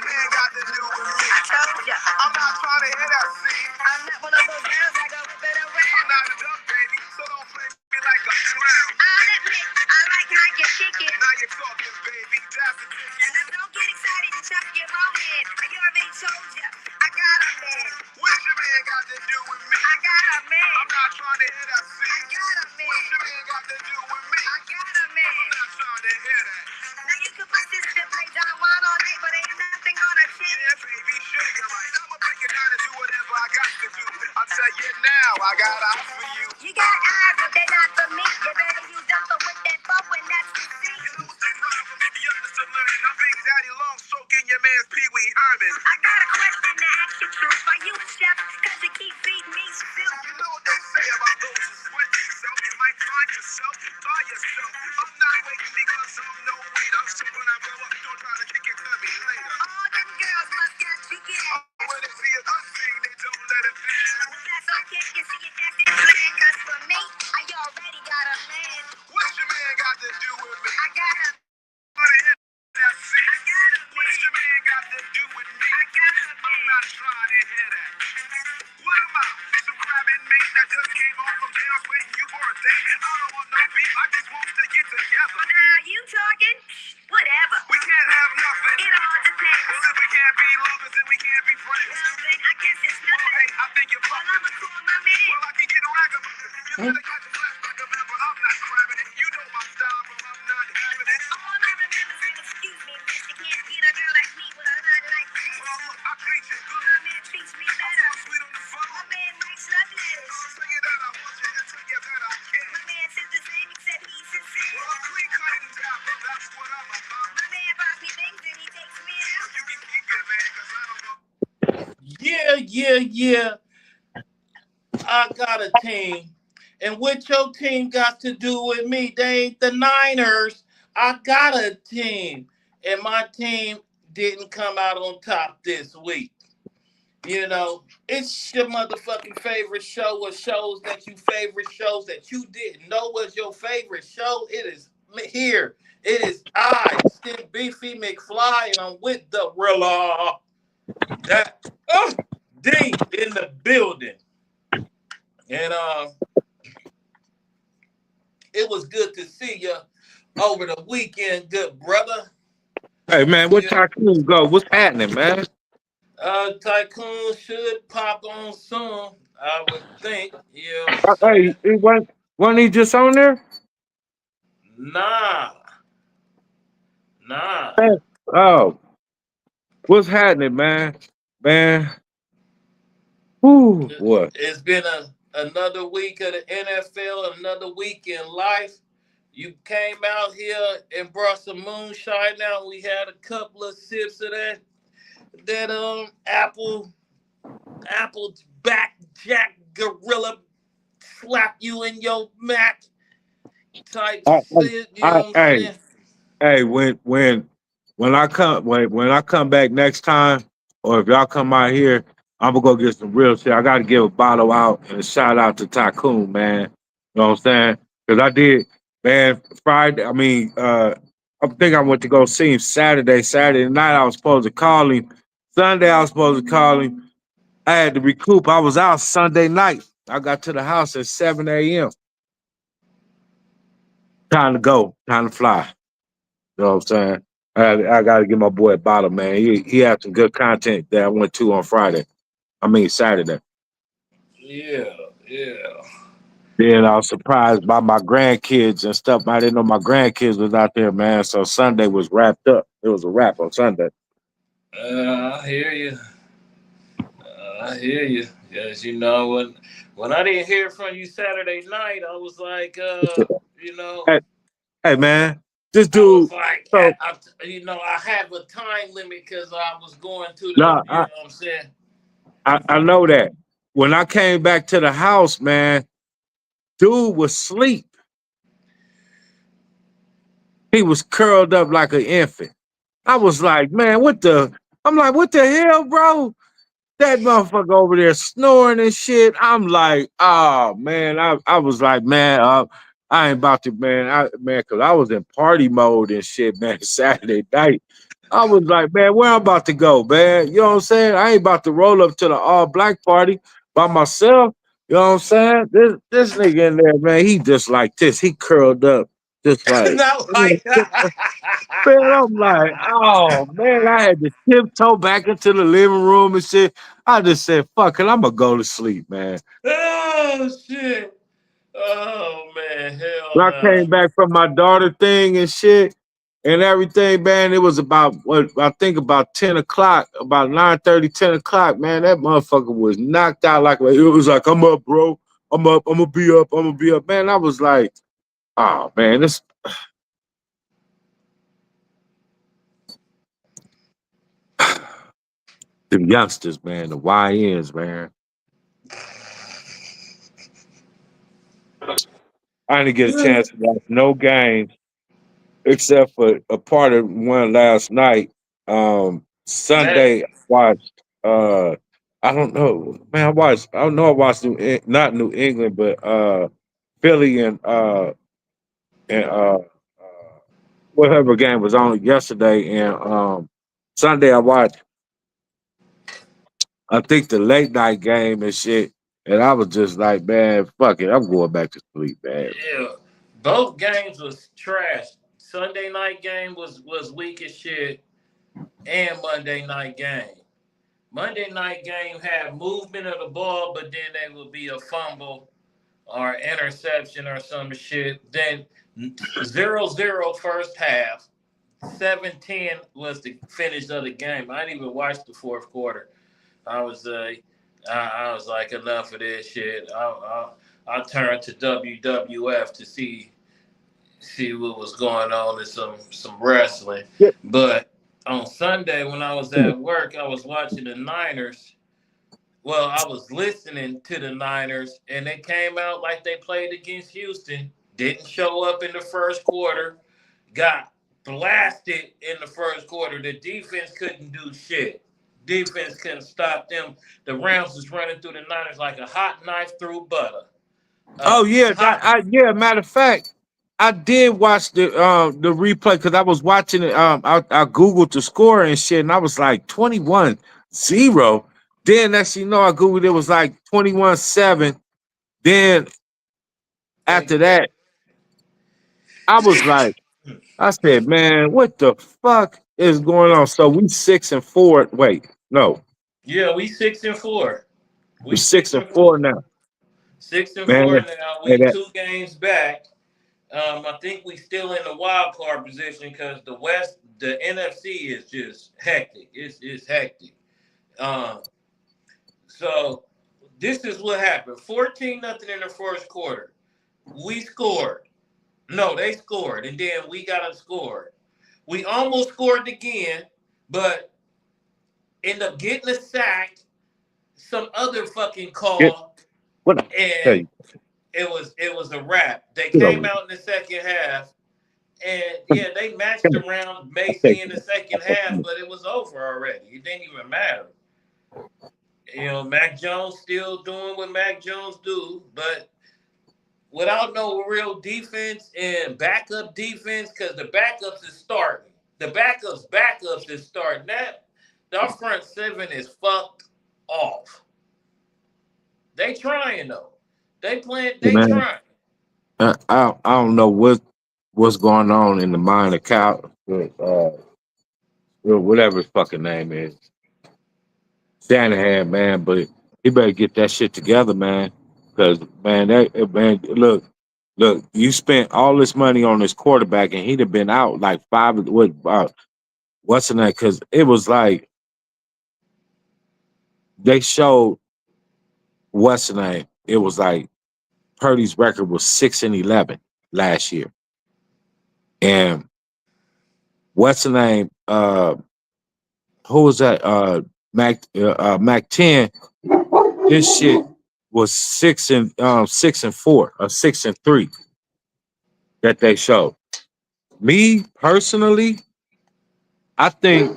man got to do with me? I told ya. I'm not trying to hear that scene. I'm not one of those girls that go whip it around. I'm not a duck, baby, so don't play me like a clown. I'll admit, I like how you kick it. Now you're talking, baby, that's a ticket. Now don't get excited and chuck your own head. I already told ya, I got a man. What your man got to do with me? I got a man. I'm not trying to hear that scene. I got a man. What your man got to do with me? I got a man. I'm not trying to hear that. Now you can put this to play Don Juan all night, but ain't nothing gonna change. Yeah, baby, sure you're right. I'ma break it down and do whatever I got to do. I'll tell you now, I got eyes for you. You got eyes, but they're not for me. You better use them for with that bow when that's the scene. You know what's the problem? You understood learning. I'm Big Daddy Long stroking your man's Pee Wee Herman. I got a question to ask you, truth. Are you a chef? Cause you keep feeding me stew. You know what they say about those who sweat themselves. You might find yourself by yourself. I'm not waiting because I'm no waiter. So when I blow up, don't try to kick it to me later. All them girls must got chicken. When they see a good thing, they don't let it pass. Well, that's okay. You see it, that's it, plan. Cause for me, I already got a man. What your man got to do with me? I got a man. I got a man. What your man got to do with me? I got a man. I'm not trying to hear that. What am I? Some crabbing mate that just came home from jail waiting you for a date. I don't want no beef. I just want to get together. Now you talking? Whatever. We can't have nothing. It all depends. Well, if we can't be lovers, then we can't be friends. Well, then I guess it's nothing. Well, hey, I think you're fucking. Well, I'ma call my man. Well, I can get a ragamuffin. You better catch a flashback, remember, I'm not crabbing it. You know my style, but I'm not having it. All I remember is, excuse me, miss, you can't get a girl like me with a line like this. Well, look, I treat you good. My man treats me better. I'm sweet on the phone. My man writes love letters. I'll tell you that I want you and tell you that I care. My man says the same except he's sincere. Well, I'm clean cut and dapper, that's what I'm about. My man buys me things and he takes me out. You can keep it, man, cause I don't know. Yeah. I got a team. And what your team got to do with me? They ain't the Niners. I got a team. And my team didn't come out on top this week. You know, it's your motherfucking favorite show or shows that you didn't know was your favorite show. It is here. It is I, Stim Beefy McFly, and I'm with the Rilla. That deep in the building. And it was good to see you over the weekend, good brother. Hey man, what Yeah. tycoon go? What's happening, man? Tycoon should pop on soon, I would think. Yeah. Hey, it wasn't he just on there? Nah, nah. Oh, what's happening, man? Man, whoo, what? It's been another week of the NFL, another week in life. You came out here and brought some moonshine out. We had a couple of sips of that apple back jack gorilla slap you in your Mac type I, shit. You know what I'm hey, saying? hey, when I come back next time, or if y'all come out here, I'm gonna go get some real shit. I gotta give a bottle out and a shout out to Tycoon, man. You know what I'm saying? Because I did, man. Friday, I mean, I think I went to go see him Saturday. Saturday night, I was supposed to call him. Sunday, I was supposed to call him. I had to recoup. I was out Sunday night. I got to the house at 7 a.m. Time to go. Time to fly. You know what I'm saying? I got to give my boy a bottle, man. He had some good content that I went to on Friday. I mean Saturday. Yeah. Then I was surprised by my grandkids and stuff. I didn't know my grandkids was out there, man. So Sunday was wrapped up. It was a wrap on Sunday. I hear you. I hear you. Yes, you know when I didn't hear from you Saturday night, I was like, you know, Hey, hey man, this I was dude. like, So I have a time limit because I was going to the, nah, you know what I'm saying? I know that. When I came back to the house, man, dude was asleep. He was curled up like an infant. I was like, man, what the? I'm like, what the hell, bro? That motherfucker over there snoring and shit. I'm like, oh man, I was like, man, I ain't about to, man. Cause I was in party mode and shit, man. Saturday night, I was like, man, where I'm about to go, man. You know what I'm saying? I ain't about to roll up to the all black party by myself. You know what I'm saying? This nigga in there, man. He just like this. He curled up, just like. Not like Man, I'm like, oh man, I had to tiptoe back into the living room and shit. I just said, fuck it, I'm gonna go to sleep, man. oh shit. Oh man, When hell I no. came back from my daughter thing and shit and everything, man, it was about what I think about 10 o'clock, about 9:30, 10 o'clock, man. That motherfucker was knocked out like it was like, I'm up, bro. I'm up, I'm gonna be up, I'm gonna be up. Man, I was like, oh man, this the youngsters, man, the YNs, man. I didn't get a chance to watch no games except for a part of one last night. Man, Sunday I watched I don't know, man. I don't know I watched not New England, but Philly and whatever game was on yesterday and Sunday I watched I think the late night game and shit. And I was just like, man, fuck it. I'm going back to sleep, man. yeah. Both games was trash. Sunday night game was weak as shit, and Monday night game. Monday night game had movement of the ball, but then there would be a fumble or interception or some shit. Then 0-0 first half. 7-10 was the finish of the game. I didn't even watch the fourth quarter. I was I was like, enough of this shit. I turned to WWF to see what was going on in some wrestling. Yeah. But on Sunday when I was at work, I was watching the Niners. Well, I was listening to the Niners, and they came out like they played against Houston. Didn't show up in the first quarter. Got blasted in the first quarter. The defense couldn't do shit. Defense couldn't stop them. The Rams was running through the Niners like a hot knife through butter. Oh yeah, Hot. yeah. Matter of fact, I did watch the replay because I was watching it. I googled the score and shit, and I was like 21-0. Then next thing you know, I googled it was like 21-7. Then They, after that, I was like, I said, man, what the fuck is going on? So we 6-4. Wait, no, yeah, we 6-4. we're We six six and and four four. now, Six and man. four now. Hey, We that, 2 games back. I think we still in the wild card position because the NFC is just hectic. It's hectic. Um, so this is what happened. 14-0 in the first quarter. We scored. No, they scored, and then we got a score. We almost scored again, but end up getting a sack, some other fucking get call, what? I tell and you, it was a wrap. They get came over out in the second half. And it. yeah, they matched Come on, around I take basically in the second half, it. but it was over already. It didn't even matter. Mac Jones still doing what Mac Jones do, but without no real defense and backup defense, because the backups is starting. The backups is starting. Our front seven is fucked off. They trying though. They playing. They Man, trying. I don't know what's going on in the mind of Cal, whatever his fucking name is, Shanahan, man. But he better get that shit together, man. Because man, look, you spent all this money on this quarterback, and he'd have been out like five. What's in that? Because it was like they showed what's the name. It was like Purdy's record was 6-11 last year, and what's the name? Who was that? Mac 10. This shit was 6-4 or 6-3 that they showed. Me personally, I think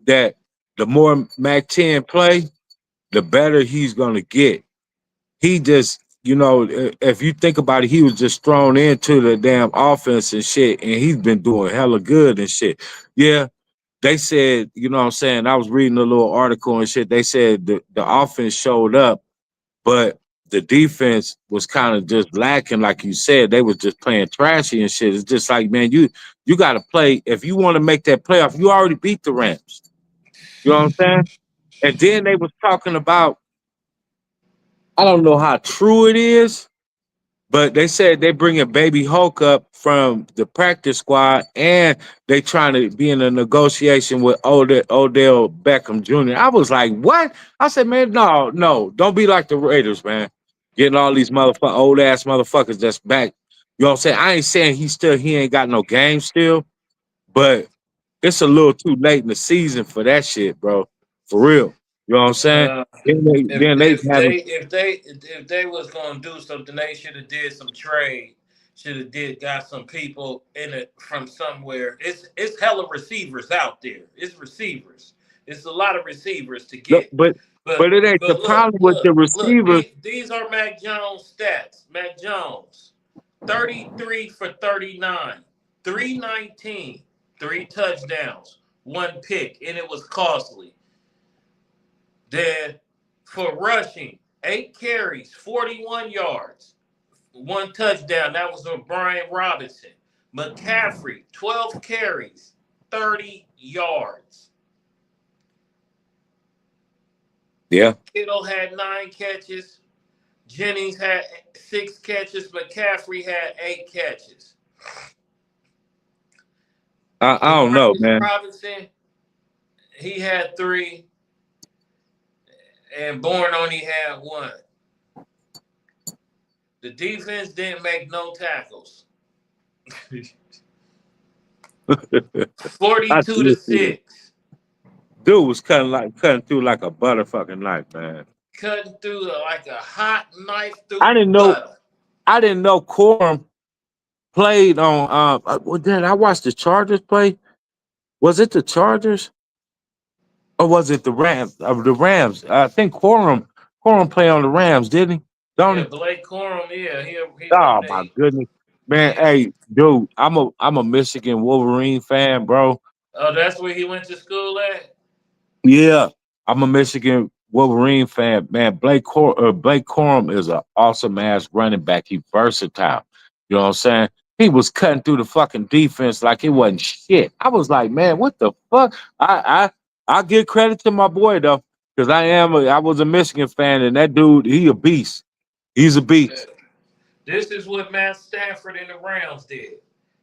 that the more Mac 10 play, the better he's gonna get. He just if you think about it, he was just thrown into the damn offense and shit, and he's been doing hella good and shit. Yeah, they said, you know what I'm saying? I was reading a little article and shit. They said the offense showed up, but the defense was kind of just lacking, like you said. They was just playing trashy and shit. It's just like, man, you got to play if you want to make that playoff. You already beat the Rams. You know what I'm saying? And then they was talking about, I don't know how true it is, but they said they bringing Baby Hulk up from the practice squad, and they trying to be in a negotiation with Odell Beckham Jr. I was like, what? I said, man, no, no, don't be like the Raiders, man. Getting all these old ass motherfuckers that's back. You know what I'm saying? I ain't saying he ain't got no game still, but it's a little too late in the season for that shit, bro. For real. You know what I'm saying? Uh, if Then they if having they if they if they was gonna do something, they should have did some trade. Should have did got some people in it from somewhere. It's hella receivers out there. It's receivers. It's a lot of receivers to look, get. but it ain't the Look, problem with the look. receivers. These are Mac Jones stats. Mac Jones, 33 for 39, 319, three touchdowns, one pick, and it was costly. Then for rushing, 8 carries, 41 yards, one touchdown. That was from Brian Robinson. McCaffrey, 12 carries, 30 yards. Yeah. Kittle had 9 catches. Jennings had 6 catches. McCaffrey had 8 catches. I don't know, Demarcus man. Robinson, he had 3, and Bourne only had 1. The defense didn't make no tackles. I 42 to do see it. 6. Dude was cutting through like a butterfucking knife, man. Cutting through like a hot knife I through didn't know butter. I didn't know Corum played on well, then I watched the Chargers play. Was it the Chargers or was it the Rams? The Rams. I think Corum play on the Rams, didn't he? Don't Yeah, he? Blake Corum, yeah, he from Oh my the goodness. Man, yeah. hey, dude, I'm a Michigan Wolverine fan, bro. Oh, that's where he went to school at? Yeah, I'm a Michigan Wolverine fan, man. Blake Corum is an awesome ass running back. He versatile. You know what I'm saying? He was cutting through the fucking defense like it wasn't shit. I was like, man, what the fuck? I give credit to my boy though, because I was a Michigan fan, and that dude, he a beast. He's a Yeah. beast. This is what Matt Stafford and the Rams did.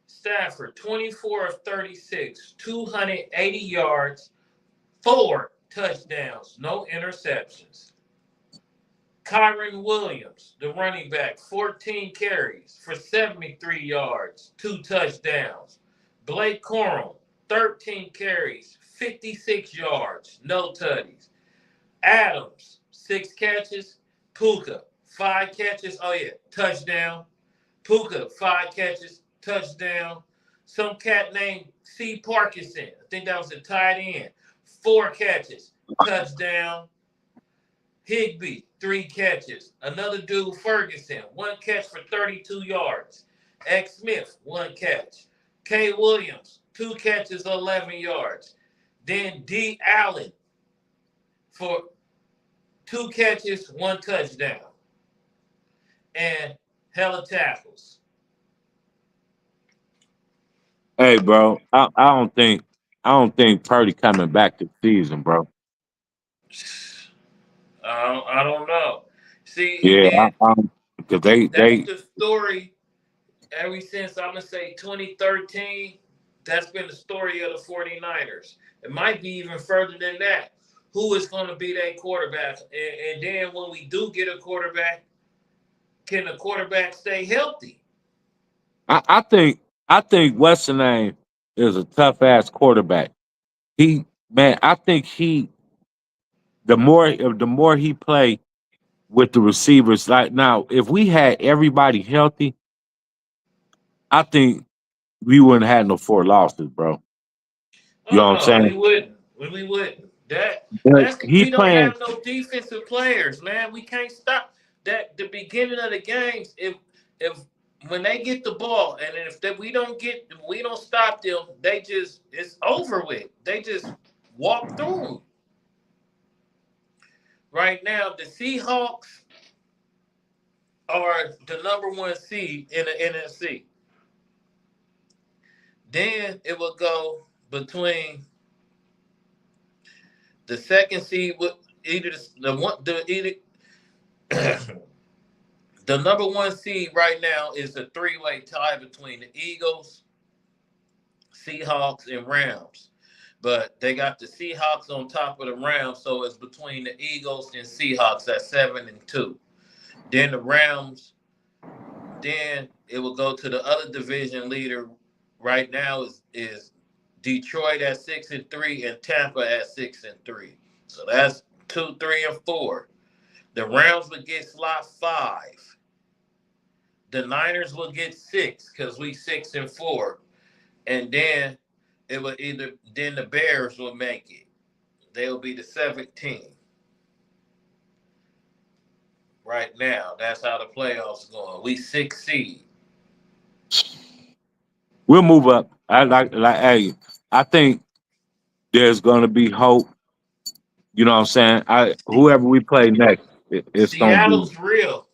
Stafford, 24 of 36, 280 yards, 4 touchdowns, no interceptions. Kyron Williams, the running back, 14 carries for 73 yards, 2 touchdowns. Blake Corum, 13 carries, 56 yards, no tutties. Adams, 6 catches. Puka, 5 catches. Oh, yeah, touchdown. Puka, 5 catches, touchdown. Some cat named C. Parkinson, I think that was a tight end, 4 catches, touchdown. Higby, 3 catches. Another dude, Ferguson, 1 catch for 32 yards. X Smith, 1 catch. K. Williams, 2 catches, 11 yards. Then D. Allen for 2 catches, 1 touchdown. And hella tackles. Hey, bro, I don't think Purdy coming back this season, bro. I don't know. See, and Yeah, then because they that's they the story ever since I'm going to say 2013. That's been the story of the 49ers. It might be even further than that. Who is going to be that quarterback? And then when we do get a quarterback, can the quarterback stay healthy? I think what's the name is a tough ass quarterback. Man, I think the more he play with the receivers, like now, if we had everybody healthy, I think we wouldn't have no 4 losses, bro. You know Oh what I'm no, we saying? wouldn't. We wouldn't. But That's he we don't playing. have no defensive players, man. We can't stop. that the beginning of the games, if when they get the ball and if we don't stop them, they just it's over with. They just walk through 'em. Right now, the Seahawks are the number one seed in the NFC. Then it will go between the second seed with either the one the either the number one seed right now is a three-way tie between the Eagles, Seahawks, and Rams. But they got the Seahawks on top of the Rams, so it's between the Eagles and Seahawks at 7-2. Then the Rams, then it will go to the other division leader right now is Detroit at 6-3 and Tampa at 6-3. So that's 2, 3, and 4. The Rams would get slot 5. The Niners will get 6 because we 6-4, and then it will either then the Bears will make it. They'll be the 17th. Right now, that's how the playoffs going. We 6 seed. We'll move up. I like hey, I think there's gonna be hope. You know what I'm saying? Whoever we play next, it's gonna be Seattle's real.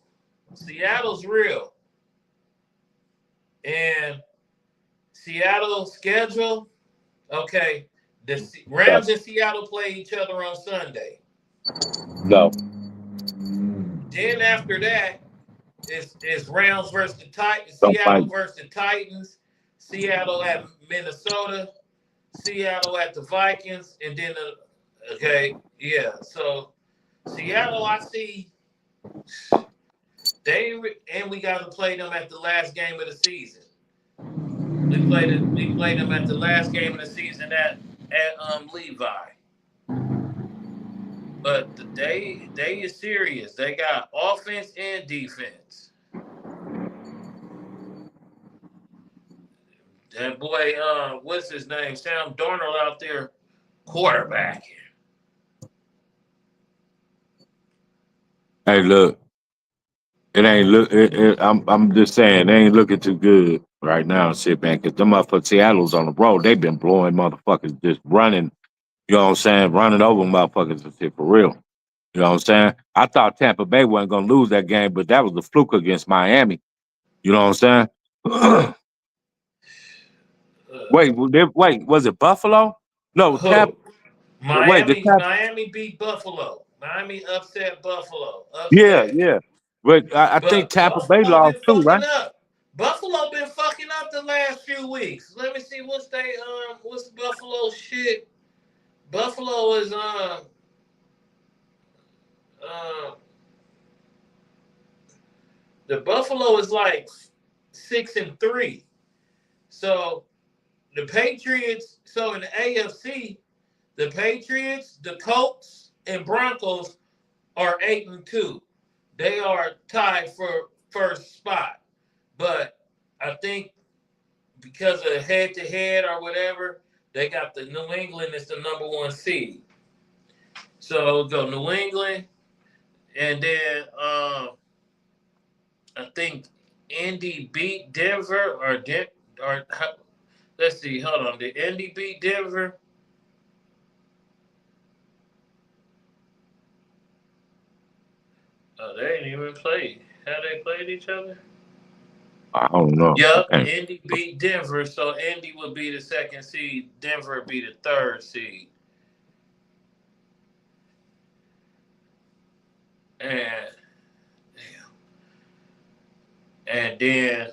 Seattle's real. And Seattle's schedule, okay. The Rams and Seattle play each other on Sunday. no. Then after that, it's Rams versus the Titans, Don't fight. Seattle versus the Titans, Seattle at Minnesota, Seattle at the Vikings, and then okay, yeah. So Seattle, I see they and we got to play them at the last game of the season. We played them at the last game of the season at Levi. But they is serious. They got offense and defense. That boy, what's his name? Sam Darnold out there quarterbacking. Hey, look, it ain't look. I'm just saying, it ain't looking too good right now. Shit, man, because them motherfuckers Seattle's on the road. They've been blowing motherfuckers, just running. You know what I'm saying? Running over motherfuckers and shit for real. You know what I'm saying? I thought Tampa Bay wasn't gonna lose that game, but that was a fluke against Miami. You know what I'm saying? Uh, wait, was it Buffalo? No, Tampa. who? Wait, the Tampa. Miami beat Buffalo. Miami upset Buffalo. Yeah, Upset. yeah. But I think But Tampa Bay Buffalo lost been too, fucking right? up. Buffalo been fucking up the last few weeks. Let me see what's Buffalo shit. Buffalo is um the Buffalo is like 6-3. So the Patriots, so in the AFC, the Patriots, the Colts, and Broncos are 8-2. They are tied for first spot. But I think because of head to head or whatever, they got the New England is the number one seed. So go New England, and then I think Indy beat Denver or let's see, hold on, did Indy beat Denver? Oh, they ain't even played. Have they played each other? I don't know. Yep, Okay. Indy beat Denver, so Indy would be the second seed. Denver would be the third seed. And and then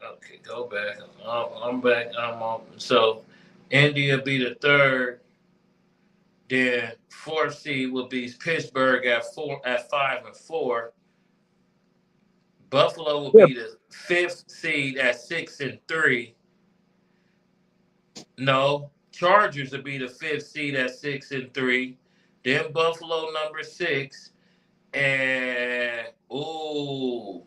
okay, go back. I'm back. I'm on. So Indy will be the third. Then fourth seed will be Pittsburgh at 5-4. Buffalo will Yeah, be the fifth seed at 6-3. No, Chargers will be the fifth seed at 6-3. Then Buffalo number 6. And ooh.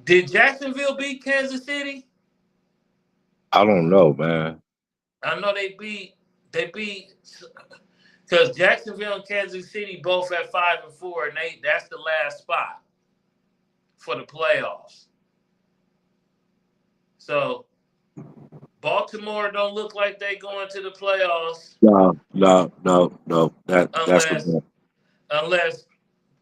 Did Jacksonville beat Kansas City? I don't know, man. I know they beat Because Jacksonville and Kansas City both at 5-4, and that's the last spot for the playoffs. So Baltimore don't look like they going to the playoffs No. That's the unless point. unless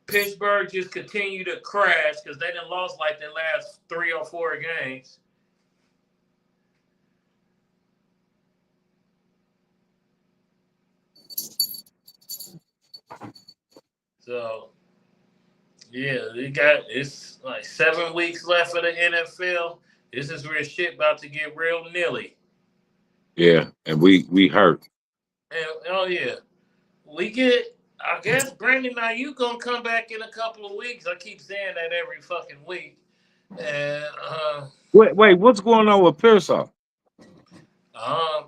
Pittsburgh just continue to crash because they done lost like their last 3 or 4 games. So yeah, it's like 7 weeks left for the NFL. This is where shit about to get real nilly. Yeah, and we hurt. And oh yeah, we get. I guess Brandon, now you gonna come back in a couple of weeks. I keep saying that every fucking week. And Wait, what's going on with Pearsall? um,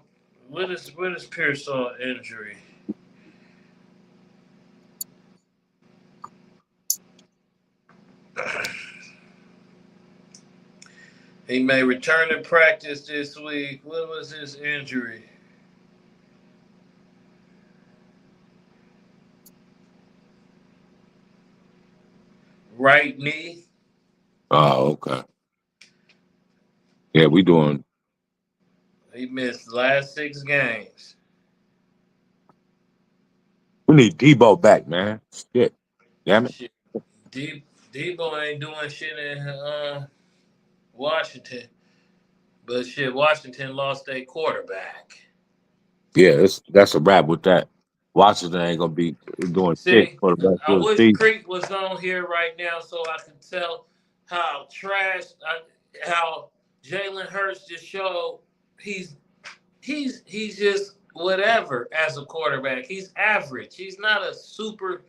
what is Pearsall injury? He may return to practice this week. What was his injury? Right knee. Oh, okay. Yeah, we doing. He missed the last 6 games. We need Debo back, man. Shit, damn it. Shit, Debo ain't doing shit in Washington. But shit, Washington lost their quarterback. Yeah, that's a wrap with that. Washington ain't gonna be doing shit See, for the rest I of the wish season. Creek was on here right now so I could tell how how Jalen Hurts just showed he's he's just whatever as a quarterback. He's average. He's not a superstar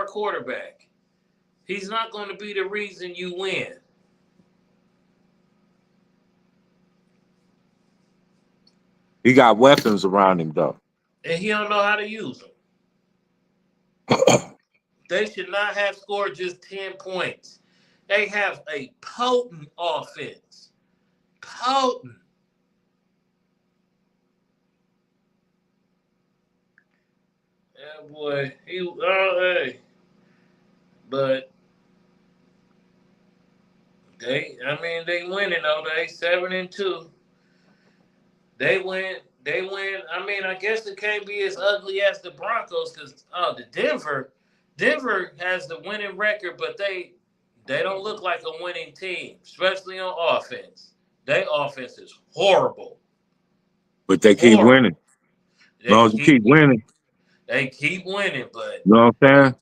quarterback. He's not going to be the reason you win. He got weapons around him though. And he don't know how to use them. They should not have scored just 10 points. They have a potent offense. Potent. Yeah, boy. Hey. But they winning though. They 7-2. They win. I mean, I guess it can't be as ugly as the Broncos because the Denver has the winning record, but they don't look like a winning team, especially on offense. Their offense is horrible, But they keep horrible. winning. As They long as you keep keep winning, they keep winning, but you know what I'm saying? As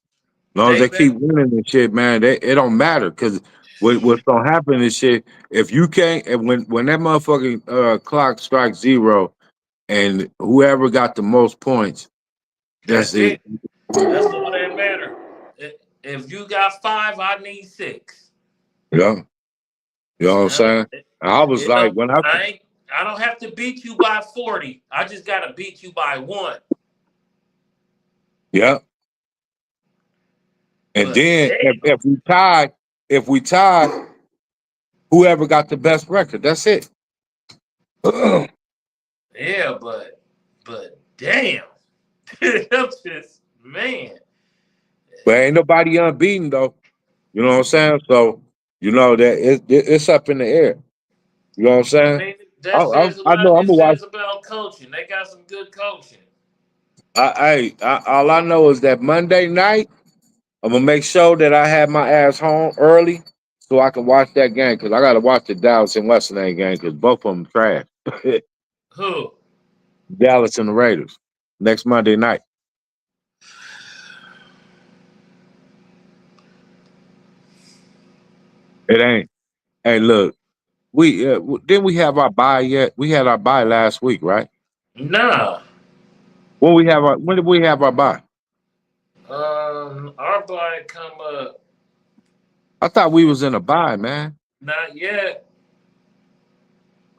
long as they they bet. keep winning and shit, man, it don't matter. Cause what's gonna happen is shit. If you can't, and when that motherfucking clock strikes zero, and whoever got the most points, that's That's it. it. That's all that matter. If you got 5, I need 6. Yeah, you know what I'm Uh, saying? I was It like, don't. when I I don't have to beat you by 40. I just gotta beat you by 1. yeah, and But then damn, if we tie, whoever got the best record, that's it. But yeah, but damn, I'm just man. ain't nobody unbeaten though. You know what I'm saying? So you know that it's up in the air. You know what I'm I saying? mean, that says a I lot. know I'm It gonna watch. says about coaching. They got some good coaching. All I know is that Monday night I'm gonna make sure that I have my ass home early so I can watch that game because I gotta watch the Dallas and Western game because both of them trash. Who? Dallas and the Raiders next Monday night. It ain't. Hey, look, didn't we have our bye yet? We had our bye last week, right? Nah. When did we have our bye? Our boy come up. I thought we was in a bye, man. Not yet.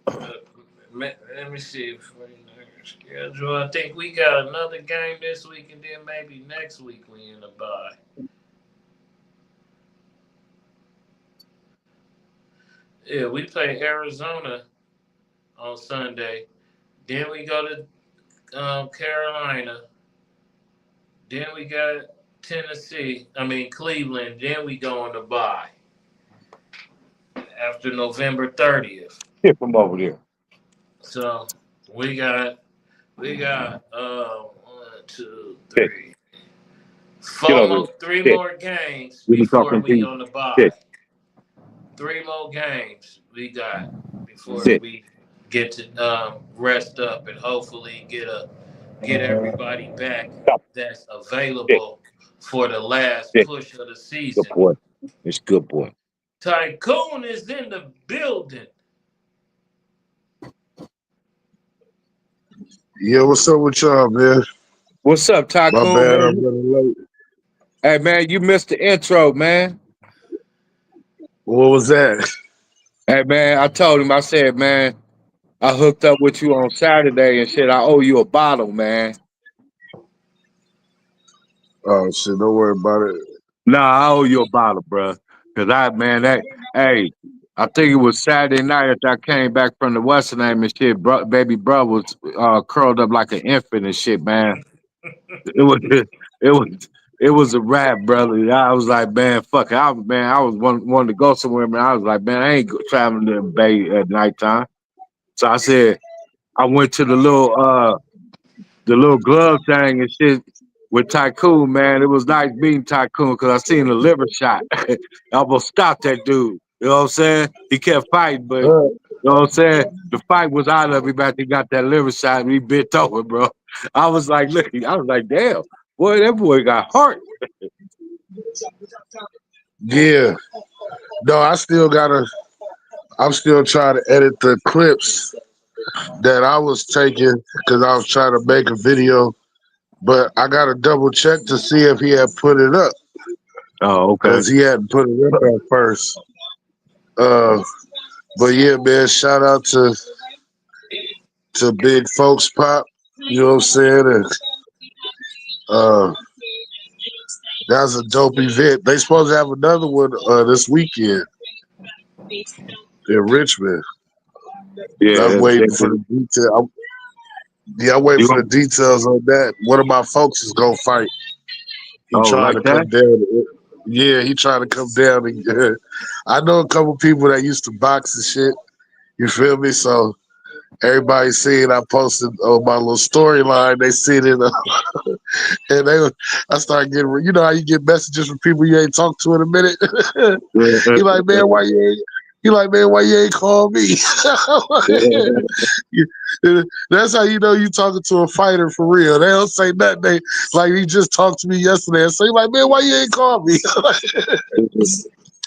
Uh, Let me see. Schedule. I think we got another game this week, and then maybe next week we in a bye. Yeah, we play Arizona on Sunday. Then we go to Carolina. Then we got Tennessee. I mean Cleveland. Then we go on the bye after November 30th. Tip them over there. So we got one, two, Shit. three, Get four over more, here. three Shit. more games We been before talking to we you. on the Shit. bye. Three more games we got before Shit. we get to rest up and hopefully get everybody back Stop. that's Shit. available for the last Shit. push of the Good season. boy. It's good boy. Tycoon is in the building. Yeah, what's up with y'all, man? What's up, My Tycoon, bad, I'm man? running late. Hey, man, you missed the intro, man. What was that? Hey, man, I told him, I said, man, I hooked up with you on Saturday and shit. I owe you a bottle, man. Oh shit, don't worry about it. Nah, I owe you a bottle, bro. Cause hey, I think it was Saturday night after I came back from the Western Name and shit. Baby bro was curled up like an infant and shit, man. It was, it was, it was a wrap, brother. I was like, man, fuck it. I was wanting to go somewhere, man. I was like, man, I ain't traveling to the Bay at nighttime. So I said, I went to the little glove thing and shit with Tycoon, man. It was nice meeting Tycoon because I seen a liver shot. I almost stopped that dude. You know what I'm saying? He kept fighting, but you Uh, know what I'm saying? The fight was out of him after he got that liver shot and he bent over, bro. I was like, look, I was like, damn, boy, that boy got heart. yeah. No, I'm still trying to edit the clips that I was taking because I was trying to make a video, but I gotta double check to see if he had put it up Oh, okay. because he hadn't put it up at first. Uh, but yeah, man, shout out to Big Folks Pop. You know what I'm saying? And uh, that was a dope event. They supposed to have another one this weekend in Richmond. I'm Yeah, waiting for the detail. I'm waiting you for the gonna details on that. One of my folks is gonna fight. He oh trying like to that? come down. Yeah, he trying to come down. And, I know a couple people that used to box and shit. You feel me? So everybody seeing I posted on my little storyline. They see it, and I started getting. You know how you get messages from people you ain't talked to in a minute. Yeah. He like, man, why you ain't? He like, man, why you ain't call me? That's how you know you talking to a fighter for real. They don't say nothing. They like he just talked to me yesterday. So he like, man, why you ain't call me?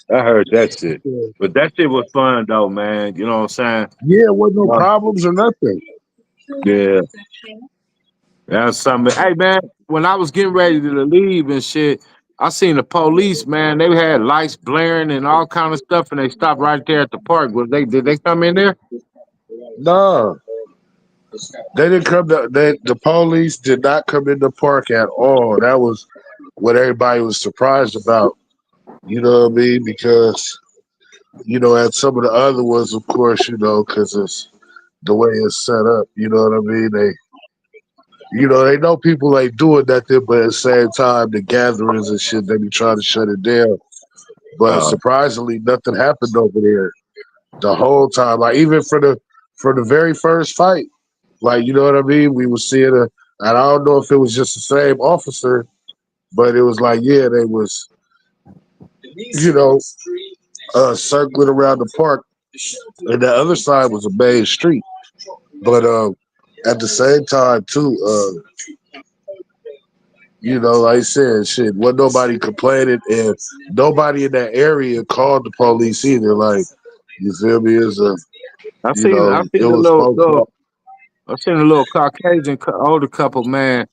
I heard that shit. But that shit was fun though, man. You know what I'm saying? Yeah, wasn't no Uh, problems or nothing. yeah. That's something. Hey man, when I was getting ready to leave and shit, I seen the police, man. They had lights blaring and all kind of stuff, and they stopped right there at the park. Did they come in there? No, they didn't come. The police did not come in the park at all. That was what everybody was surprised about. You know what I mean? Because at some of the other ones, of course, because it's the way it's set up. You know what I mean? They know people ain't doing nothing, but at the same time, the gatherings and shit, they be trying to shut it down. But Oh, surprisingly, nothing happened over there the whole time. Like even for the very first fight, like you know what I mean. We was seeing and I don't know if it was just the same officer, but it was like yeah, they was you know circling around the park, and the other side was a main street. But at the same time too, like I said, shit, wasn't nobody complaining, and nobody in that area called the police either. Like, you feel me? I It seen a was folks that, I seen a little Caucasian older couple, man.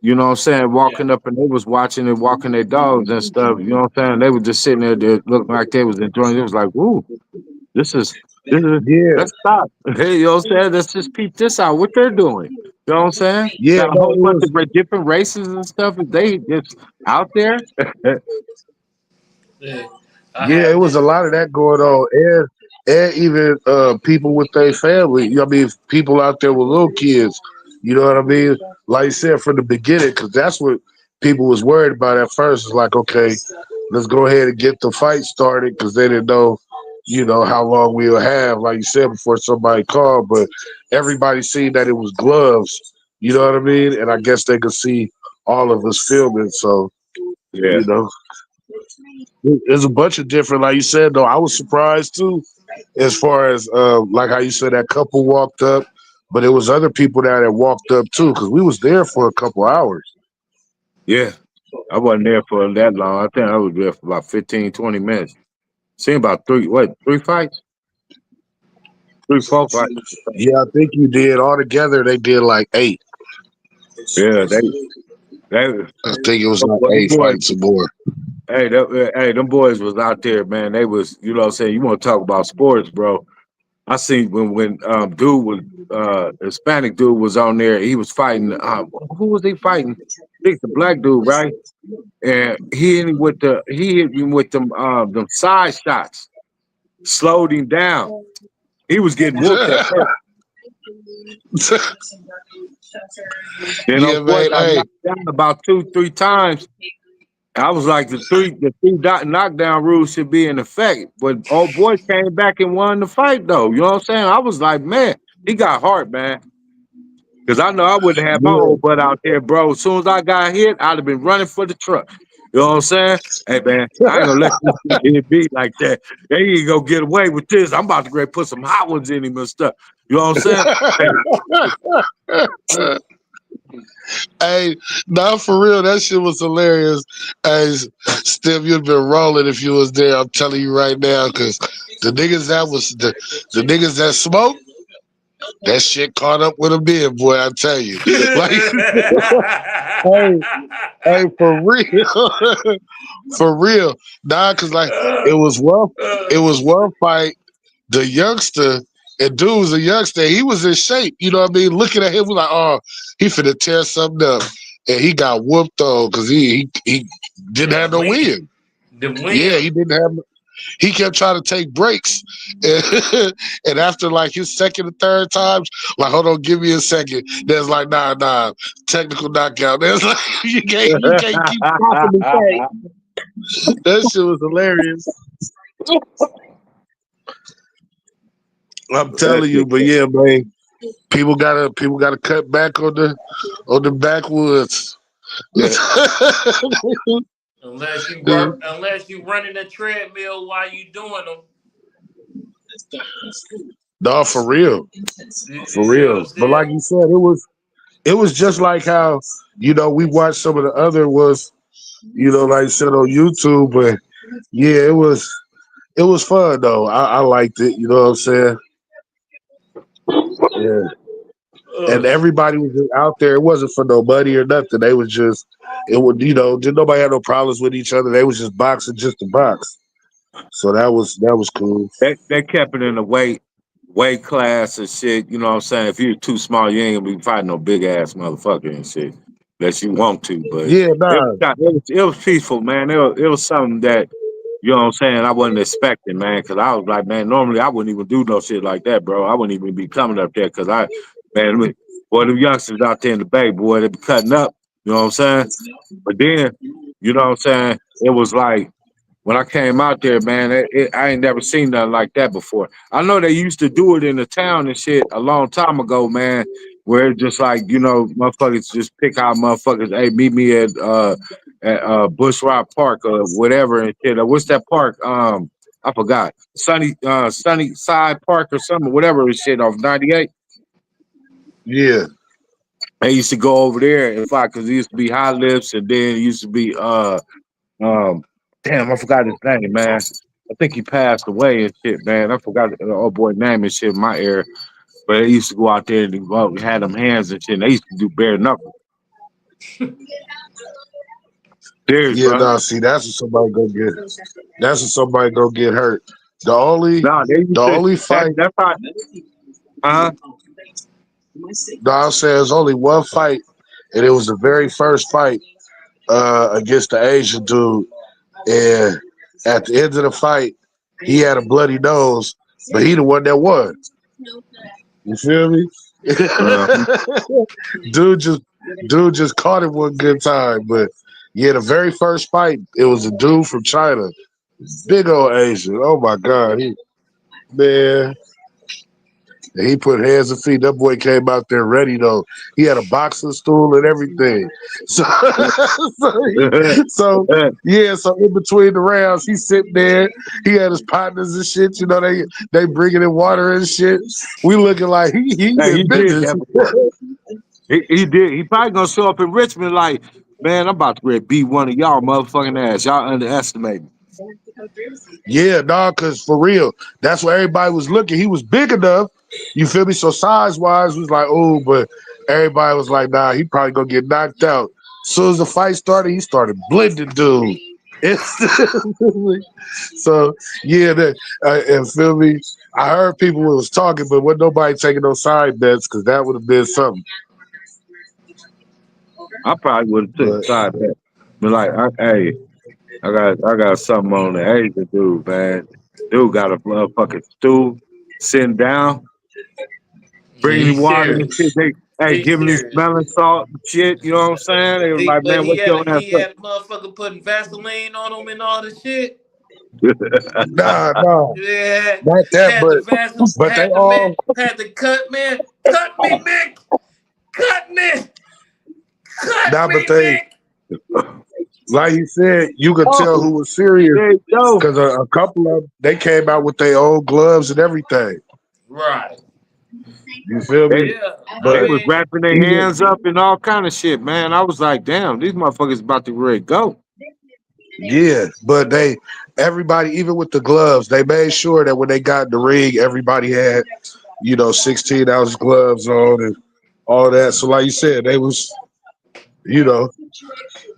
You know what I'm saying, walking up and they was watching and walking their dogs and stuff. You know what I'm saying? They were just sitting there, they looked like they was enjoying. It was like, woo, this is this is yeah, let's stop. Hey, you know what I'm saying? Let's just peep this out. What they're doing. You know what I'm saying? yeah, Got a no, whole it bunch was, of different races and stuff. They just out there. Yeah, I yeah, it have was a this. lot of that going on, and even people with their family. I mean, people out there with little kids. You know what I mean? Like you said from the beginning, because that's what people was worried about at first. It's like, okay, let's go ahead and get the fight started because they didn't know, how long we'll have. Like you said before, somebody called, but everybody seen that it was gloves. You know what I mean? And I guess they could see all of us filming. So Yeah, you know, there's a bunch of different. Like you said, though, I was surprised too as far as like how you said that couple walked up, but it was other people that walked up too because we was there for a couple hours. yeah. I wasn't there for that long. I think I was there for about 15, 20 minutes. Seen about three fights? Three, four fights. Yeah, I think you did. All together, they did like eight. Yeah, they, I think it was like well, them eight boys, fights or more. hey, them boys was out there, man. They was, you know what I'm saying? You want to talk about sports, bro. I seen when dude was Hispanic dude was on there. He was fighting. Who was he fighting? I think the black dude, right? And he hit him with them side shots, slowed him down. He was getting whooped at first. Then Yeah, of course man. I Hey, knocked down about two, three times. I was like the three knockdown rule should be in effect. But old boy came back and won the fight though. You know what I'm saying? I was like, man, he got heart, man. Because I know I wouldn't have my yeah. old butt out there, bro. As soon as I got hit, I'd have been running for the truck. You know what I'm saying? Hey man, I ain't gonna let this shit get beat like that. They ain't gonna get away with this. I'm about to go put some hot ones in him and stuff. You know what I'm saying? Hey, Hey, not for real. That shit was hilarious. Hey, Steve, you'd been rolling if you was there. I'm telling you right now, because the niggas that smoke, that shit caught up with them then, boy. I tell you, like, hey, hey, for real, for real. Nah, because like it was one, it was one fight. The youngster, and dude was a youngster. He was in shape. You know what I mean? Looking at him, we like, oh, he finna tear something up, and he got whooped on because he didn't Yeah, have no William. wind. The Yeah, William. he didn't have. He kept trying to take breaks, and, and after like his second or third times, like, hold on, give me a second. There's like, nah, technical knockout. There's like, you can't keep stopping the fight. That shit was hilarious. I'm that telling you, shit. but yeah, man, people gotta cut back on the backwoods. Unless you running a treadmill while you doing them. No, for real, for You know what I'm real. But like saying? you said, it was just like how we watched some of the other was like you said on YouTube, but yeah, it was fun though. I liked it. You know what I'm saying? Yeah. And Ugh. everybody was just out there. It wasn't for no money or nothing. They was just it would did nobody have no problems with each other. They was just boxing just to box. So that was cool. They kept it in the weight class and shit. You know what I'm saying? If you're too small, you ain't gonna be fighting no big ass motherfucker and shit. Unless you want to, but Yeah, nah. it was peaceful, man. It was something that you know what I'm saying. I wasn't expecting, man, because I was like, man, normally I wouldn't even do no shit like that, bro. I wouldn't even be coming up there because boy, them youngsters out there in the bay, boy, they be cutting up. You know what I'm saying? But then, you know what I'm saying? It was like when I came out there, man, I ain't never seen nothing like that before. I know they used to do it in the town and shit a long time ago, man, where it's just like, motherfuckers just pick out motherfuckers, hey, meet me at Bush Rock Park or whatever and shit. What's that park? I forgot. Sunny Side Park or something, whatever and shit off 98. Yeah. They used to go over there and fight because it used to be High Lips and then it used to be um, damn, I forgot his name, man. I think he passed away and shit, man. I forgot the old boy name and shit in my era. But they used to go out there and go out and had them hands and shit. And they used to do bare knuckle. Serious, Yeah, bro. nah, see, that's when somebody go get hurt. The only Nah, they the used to only fight that's how uh no, I'm saying there's only one fight, and it was the very first fight against the Asian dude. And at the end of the fight, he had a bloody nose, but he the one that won. You feel me? Uh, dude just dude just caught it one good time. But yeah, the very first fight, it was a dude from China. Big old Asian. Oh my God. Man. And he put hands and feet. That boy came out there ready though. He had a boxing stool and everything. So, so yeah. So in between the rounds, he sitting there. He had his partners and shit. You know they bringing in water and shit. We looking like he hey, he in did business. that before. He did. He probably gonna show up in Richmond like, man, I'm about to beat one of y'all motherfucking ass. Y'all underestimate me. Yeah, dog. Cause for real, that's where everybody was looking. He was big enough. You feel me? So size wise, was like, oh, but everybody was like, nah, he probably gonna get knocked out. As soon as the fight started, he started blending dude. So yeah, and feel me. I heard people was talking, but wasn't nobody taking no side bets because that would have been something. I probably would have took But side bet. But like, hey, I got something on the Asian dude, man. Dude got a motherfucking stool, sitting down, Yeah, bringing he's him water and shit. serious. They, hey, He's giving him serious. smelling salt and shit. You know what I'm saying? They was like, But man, he what's had a, your ass he had a motherfucker putting Vaseline on him and all the shit. up? nah, Yeah, not that. had the Vaseline, But they had the man, all had the cut me, Mick, cut me, cut nah, but me, they Mick. like you said, you could Oh, tell who was serious there you go. because a couple of them, they came out with their old gloves and everything. Right. You feel They me? Yeah. I they But was mean, wrapping their even hands up and all kind of shit, man. I was like, damn, these motherfuckers about to ready to go. yeah, but everybody, even with the gloves, they made sure that when they got in the ring, everybody had 16-ounce gloves on and all that. So like you said, you know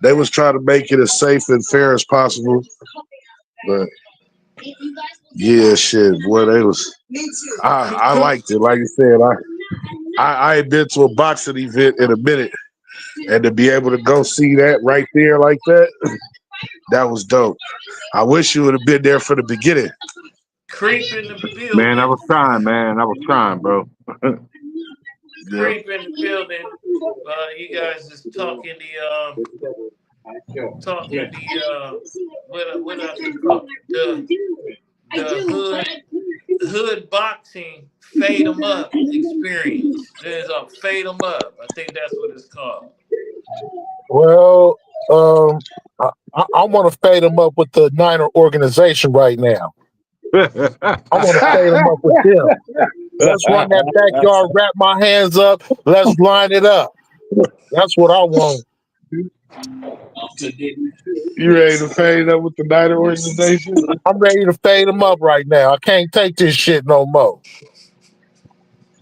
they was trying to make it as safe and fair as possible. But yeah, shit, boy, they was. I liked it. Like you said, I ain't been to a boxing event in a minute, and to be able to go see that right there like that, that was dope. I wish you would have been there for the beginning. creep in the Man, I building. was trying, man. I was trying, bro. Yeah. Creep in the building. You guys is talking the what else is called the hood boxing fade 'em up experience. There's a fade 'em up. I think that's what it's called. Well, um, I want to fade them up with the Niner organization right now. I want to fade them up with them. Let's run that backyard, wrap my hands up. Let's line it up. That's what I want. You ready to fade up with the Niner organization? I'm ready to fade them up right now. I can't take this shit no more.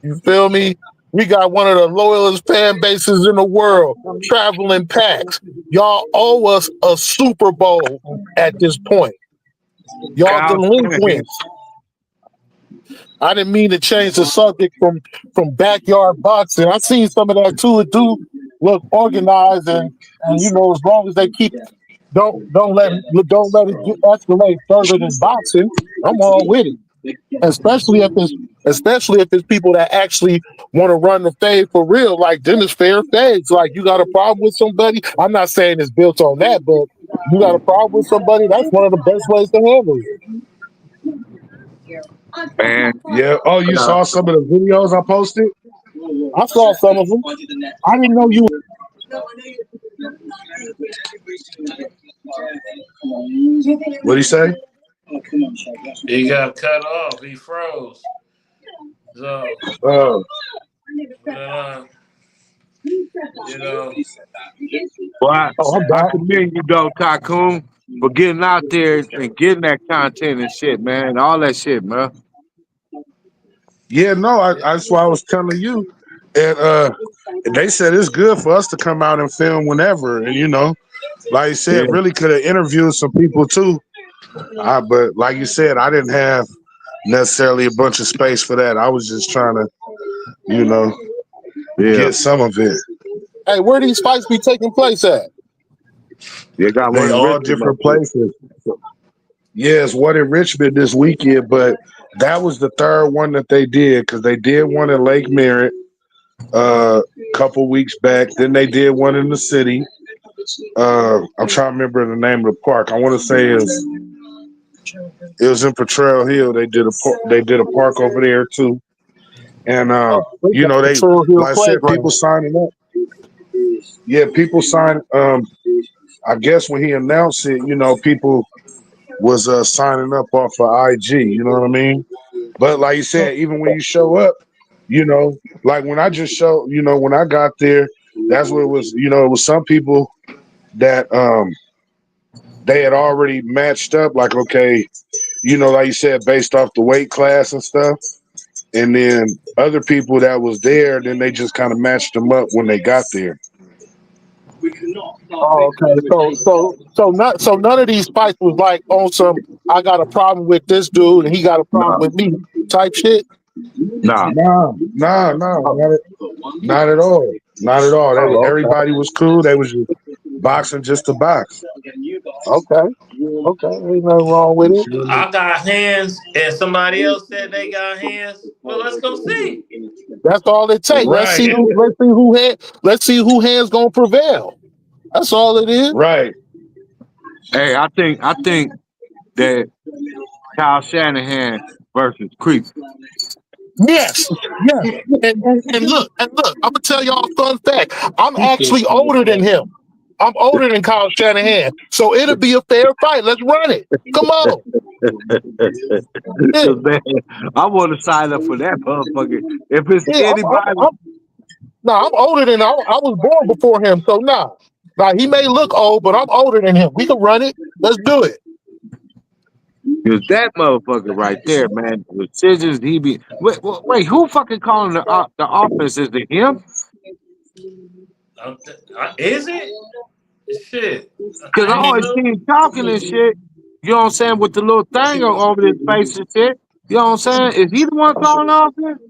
You feel me? We got one of the loyalest fan bases in the world, traveling packs. Y'all owe us a Super Bowl at this point. Y'all God damn. delinquents. I didn't mean to change the subject from backyard boxing. I seen some of that too. It do look organized and as long as they keep don't let it escalate further than boxing. I'm all with it. Especially if it's people that actually want to run the fade for real, like then it's fair fades. Like you got a problem with somebody. I'm not saying it's built on that, but you got a problem with somebody, that's one of the best ways to handle it. Man, Yeah. Oh, you uh, saw some of the videos I posted? I saw some of them. I didn't know you. What do you say? He got cut off. He froze. So Uh, uh, you know, well, Oh, I'm I back. commend you, though, Tycoon, for getting out there and getting that content and shit, man. All that shit, man. yeah, no, that's why I was telling you. And they said it's good for us to come out and film whenever. And like you Yeah, said, really could have interviewed some people too. But like you said, I didn't have necessarily a bunch of space for that. I was just trying to, you know, yeah. get some of it. Hey, where these fights be taking place at? They got one They in all Richmond up different there. places. Yes, one in Richmond this weekend, but That was the third one that they did because they did one in Lake Merritt a couple weeks back. Then they did one in the city. I'm trying to remember the name of the park. I want to say it was in Potrero Hill. They did a park over there too. And Oh, they you got know, the they True Hill like I said, people Playground. signing up. Yeah, people signed. I guess when he announced it, you know, people was signing up off of IG. You know what I mean? But like you said, even when you show up, you know, like when I just show, you know, when I got there, that's what it was. You know, it was some people that they had already matched up. Like, okay, you know, like you said, based off the weight class and stuff. And then other people that was there, then they just kind of matched them up when they got there. Oh, okay. So none of these fights was like on some I got a problem with this dude and he got a problem Nah, with me type shit. nah. No, Oh, not at all. Not at all. oh okay. Everybody was cool. They was just boxing just to box. Okay. Okay. Ain't nothing wrong with You it. feel me? I got hands, and somebody else said they got hands. Well, let's go see. That's all it takes. Right, Let's see who hands gonna prevail. That's all it is. right. Hey, I think that Kyle Shanahan versus Creep. Yes, yes. And look, I'm gonna tell y'all a fun fact. I'm actually older than him. I'm older than Kyle Shanahan. So it'll be a fair fight. Let's run it. Come on. Yeah, 'Cause, man, I want to sign up for that motherfucker. If it's yeah. anybody, I'm older than I was born before him. So nah. Now he may look old, but I'm older than him. We can run it. Let's do it. is that motherfucker right there, man. The decisions he be. Wait, who fucking calling the offense? Is it him? Is it? Shit. Because I I ain't always see know. him talking and shit. You know what I'm saying? With the little thing over his face and shit. You know what I'm saying? Is he the one calling the offense?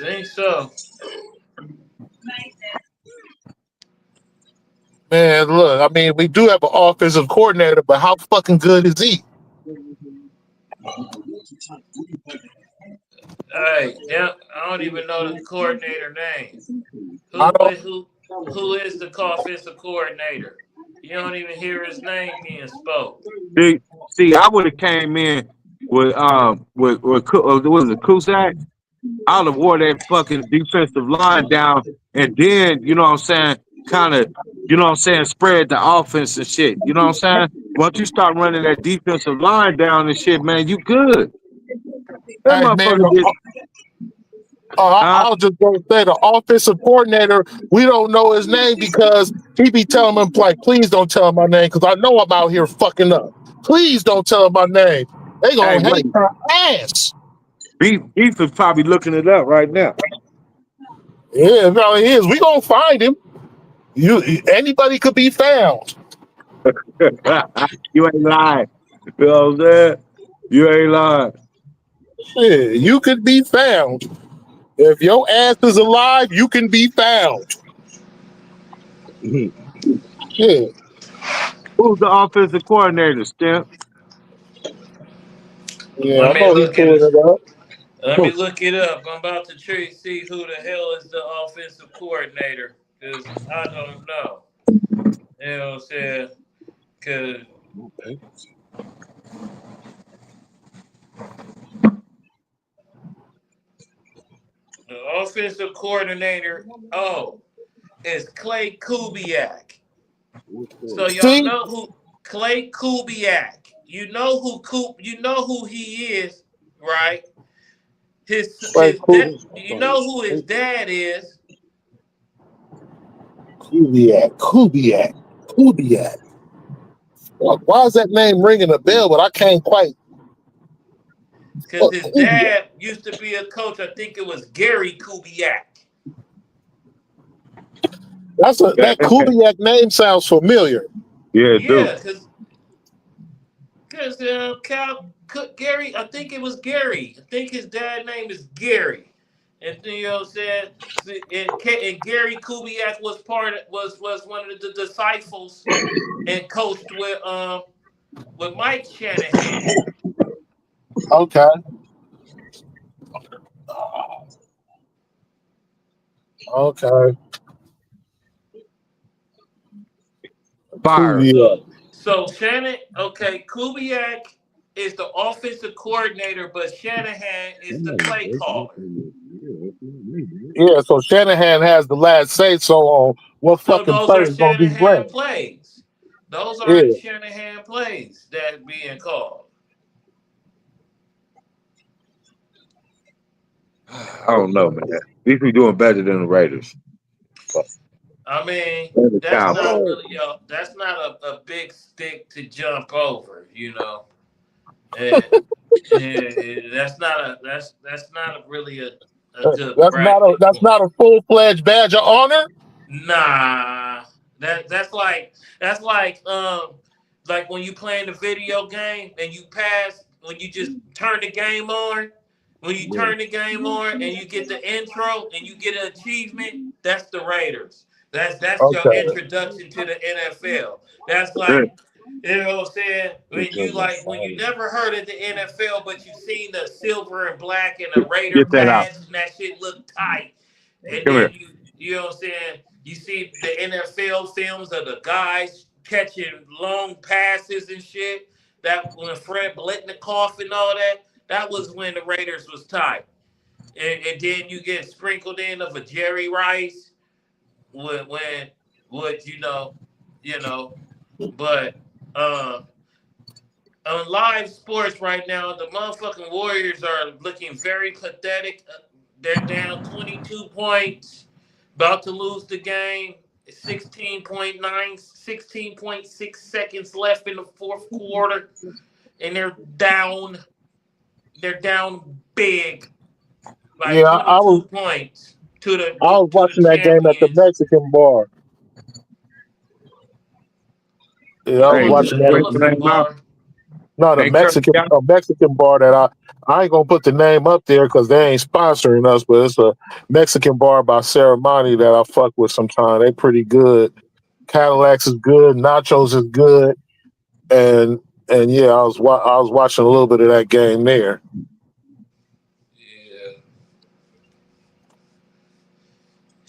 I think so. Man, look, I mean, we do have an offensive coordinator, but how fucking good is he? Hey, yeah, I don't even know the coordinator name. I Who don't. who is the offensive coordinator? You don't even hear his name being spoke. See, I would have came in with what was it Cusack? I'd have wore that fucking defensive line down, and then you know what I'm saying, kind of, you know what I'm saying, spread the offense and shit. You know what I'm saying? Once you start running that defensive line down and shit, man, you good. That Hey, man, motherfucker did. I Uh, was just going to say the offensive coordinator, we don't know his name because he be telling them, like, please don't tell him my name because I know I'm out here fucking up. Please don't tell him my name. They hey, going to hate wait, her ass. Beef is probably looking it up right now. Yeah, no, he is. We going to find him. Anybody could be found. You ain't lying. You know what I'm saying? You ain't lying. Yeah, you could be found. If your ass is alive, you can be found. Yeah. Who's the offensive coordinator, Stimp? Yeah, Let I me know he's look at pulling it. it up. Let me look it up. I'm about to see who the hell is the offensive coordinator because I don't know. You know what I'm saying? Because the offensive coordinator, is Clay Kubiak. So y'all See? know who Clay Kubiak. You know who he is, right? Like, His dad. You know who his dad is. Kubiak. Why is that name ringing a bell? But I can't quite. Because his Kubiak. dad used to be a coach. I think it was Gary Kubiak. That Kubiak name sounds familiar. Yeah, Yeah, dude. because Gary, I think it was Gary. I think his dad name is Gary. And you know what I'm saying? And Gary Kubiak was one of the disciples and coached with Mike Shanahan. Okay. Okay. Fire. Kubiak. So Shannon, okay, Kubiak is the offensive coordinator, but Shanahan is the play caller. Yeah, so Shanahan has the last say so on what So fucking those are players gonna be Shanahan ran. plays. Those are the Yeah. Shanahan plays that being called. I don't know, man. These be doing better than the Raiders I mean, and the that's not Cowboys. really that's not a big stick to jump over, you know. And, that's not really a good bragging That's point. not a full fledged badge of honor. Nah, that's like when you playing the video game and you pass when you just turn the game on. When you turn the game on and you get the intro and you get an achievement, that's the Raiders. That's your Okay. introduction to the NFL. That's like you know what I'm saying? When you never heard of the NFL, but you seen the silver and black and the Raider Get that out. patch and that shit look tight. And Come then here. you know what I'm saying? You see the NFL films of the guys catching long passes and shit. That when Fred Blitnikoff and all that, that was when the Raiders was tight. And then you get sprinkled in of a Jerry Rice when what you know, but uh on live sports right now, the motherfucking Warriors are looking very pathetic. They're down 22 points, about to lose the game. 16.6 seconds left in the fourth quarter, and they're down. They're down big, like Yeah, I was 22 points to I was the watching that game at the champions. Mexican bar. Yeah, I You was Hey, went to just watching the that. wait till elephant they out. bar. No, the Hey, Kirk, Mexican yeah. a Mexican bar that I ain't gonna put the name up there because they ain't sponsoring us, but it's a Mexican bar by Ceremony that I fuck with sometimes. They pretty good. Cadillacs is good, Nachos is good, and yeah, I was watching a little bit of that game there.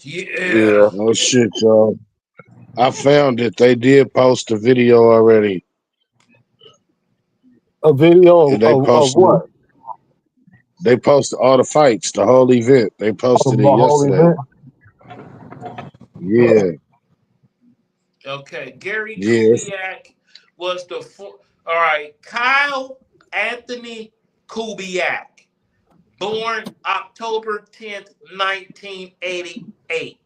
Yeah. Yeah. Yeah, Oh shit, y'all. I found it. They did post a video already. a video And they of posted it. what? They posted all the fights, the whole event. They Of posted the it whole yesterday. event. Yeah. Okay. Gary Yeah. Kubiak was all right. Kyle Anthony Kubiak, born October 10th, 1988,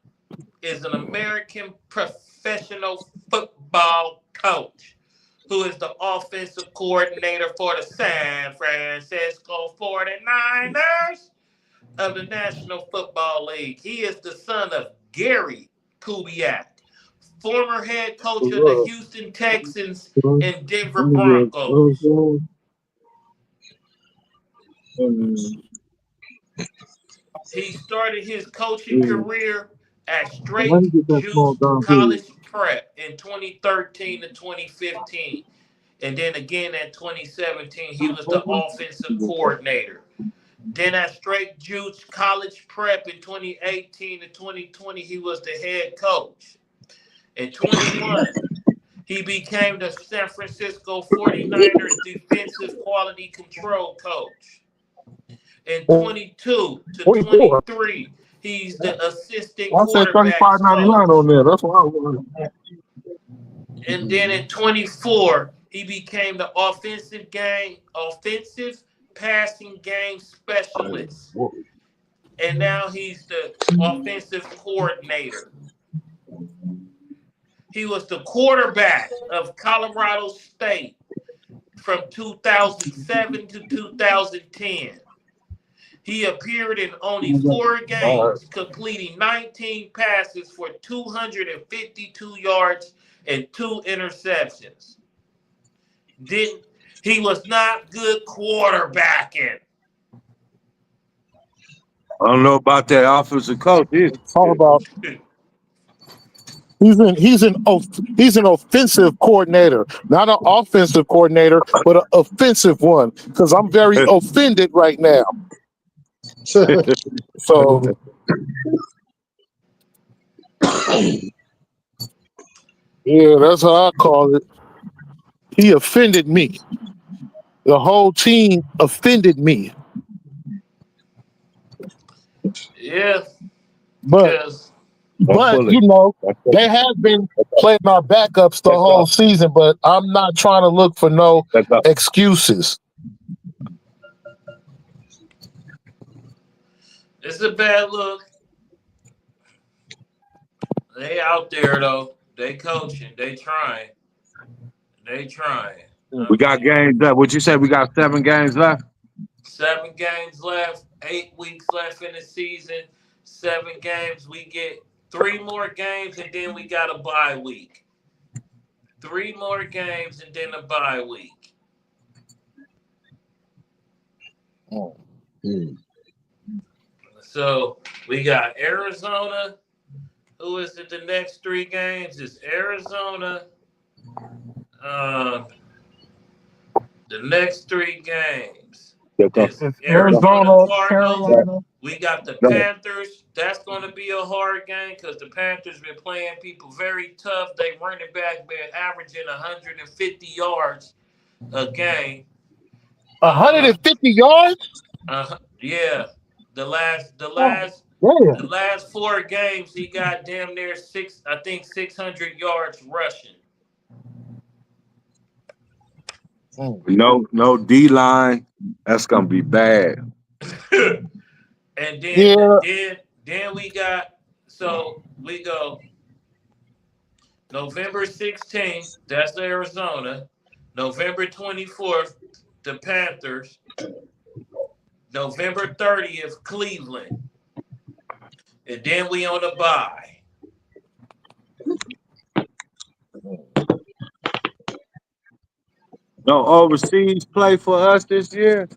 is an American professional football coach who is the offensive coordinator for the San Francisco 49ers of the National Football League. He is the son of Gary Kubiak, former head coach of the Houston Texans and Denver Broncos. He started his coaching career at Straight Juice College Prep in 2013 to 2015. And then again in 2017, he was the offensive coordinator. Then at Straight Juice College Prep in 2018 to 2020, he was the head coach. In 21, he became the San Francisco 49ers defensive quality control coach. In 22 to 24. 23, he's the assistant I said quarterbacks 35.99 on coach. there. That's what I was. And then in 24, he became the offensive passing game specialist. And now he's the offensive coordinator. He was the quarterback of Colorado State from 2007 to 2010. He appeared in only 4 games, completing 19 passes for 252 yards and 2 interceptions. Didn't He was not good quarterbacking. I don't know about that offensive coach either. Talk about He's an offensive coordinator, not an offensive coordinator, but an offensive one. Because I'm very offended right now. So yeah, that's how I call it. He offended me. The whole team offended me. Yeah, But because Don't but pull it. you know, Don't pull they have been playing our backups the it. whole season. But I'm not trying to look for no Let's go. excuses. it's a bad look. They out there though. They coaching. They trying. They trying. I We got mean, games left. What you said? We got 7 games left. 7 games left. 8 weeks left in the season. 7 games. We get 3 more games, and then we got a bye week. 3 more games, and then a bye week. So we got Arizona. Who is it? The next 3 games is Arizona. Uh, the next 3 games Let's go. is It's Arizona Arizona, Cardinals. Carolina. We got the Go. Panthers. That's going to be a hard game because the Panthers been playing people very tough. They running back been averaging 150 yards a game. 150 yards? Yeah. The last, the Oh, last, the damn. last 4 games, he got damn near I think 600 yards rushing. No D line. That's gonna be bad. And then, Yeah, then we got we go November 16th. That's Arizona. November 24th, the Panthers. November 30th, Cleveland, and then we on a bye. No overseas play for us this year.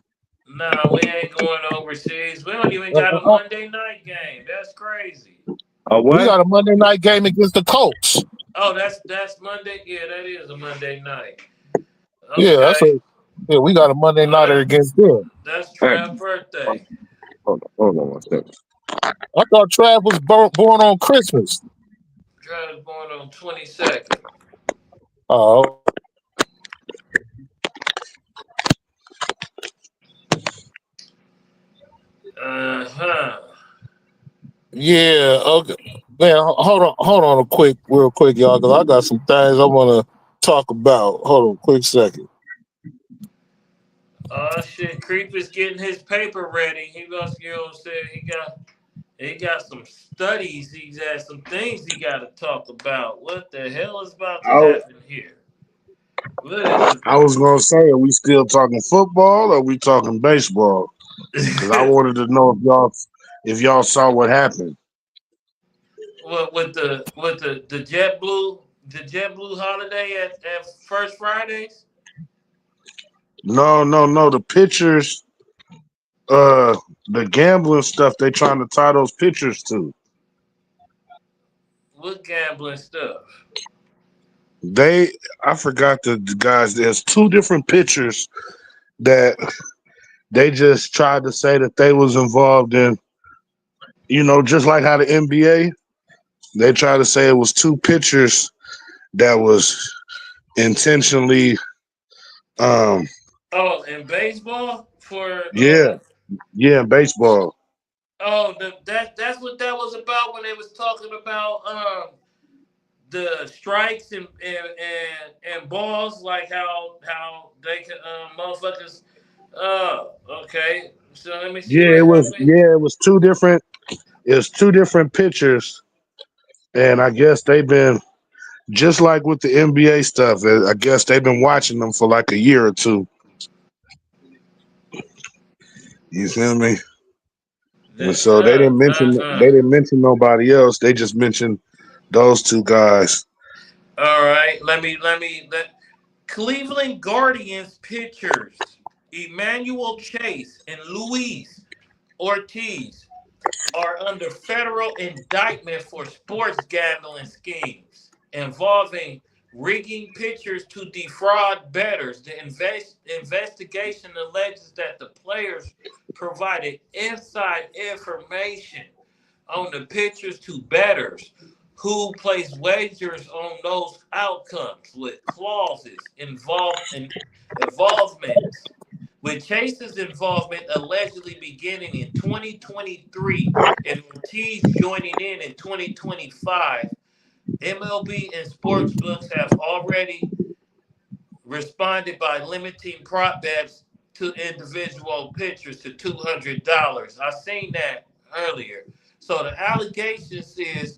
Nah, we ain't going overseas. We don't even uh, got a uh, Monday night game. That's crazy. Oh we what? got a Monday night game against the Colts. Oh, that's Monday. Yeah, that is a Monday night. Yeah, that's a Okay. yeah. We got a Monday Oh, nighter against them. that's Hey, Trav's birthday. hold on 1 second. I thought Trav was born on Christmas. Trav was born on 22nd. Oh, Uh-huh. yeah. Okay, man. Hold on, real quick, y'all, because I got some things I want to talk about. Hold on, quick second. Oh shit, Creep is getting his paper ready. He goes, you know what I'm saying? He got some studies. He's got some things he got to talk about. What the hell is about to I, happen here? What is I was gonna say, are we still talking football or are we talking baseball? Because I it? wanted to know if y'all saw what happened. What with the JetBlue holiday at First Fridays? No. The pictures, uh, the gambling stuff they trying to tie those pictures to. What gambling stuff? I forgot the guys. There's 2 different pictures that they just tried to say that they was involved in. Just like how the NBA, they tried to say it was 2 pictures that was intentionally, um, Oh, in baseball for yeah, yeah, in baseball. that's what that was about when they was talking about the strikes and balls, like how they can motherfuckers. Okay. So let me see Yeah, what it was. happened. Yeah, it was 2 different. It was 2 different pictures, and I guess they've been just like with the NBA stuff. I guess they've been watching them for like a year or two. You feel me? And so they didn't mention they Uh-huh. didn't mention nobody else. They just mentioned those 2 guys. All right. Let Cleveland Guardians pitchers Emmanuel Chase and Luis Ortiz are under federal indictment for sports gambling schemes involving rigging pitchers to defraud bettors. The investigation alleges that the players provided inside information on the pitchers to bettors who placed wagers on those outcomes with clauses involvement with Chase's involvement allegedly beginning in 2023 and Ortiz joining in 2025. MLB and sportsbooks have already responded by limiting prop bets to individual pitchers to $200. I seen that earlier. So the allegations is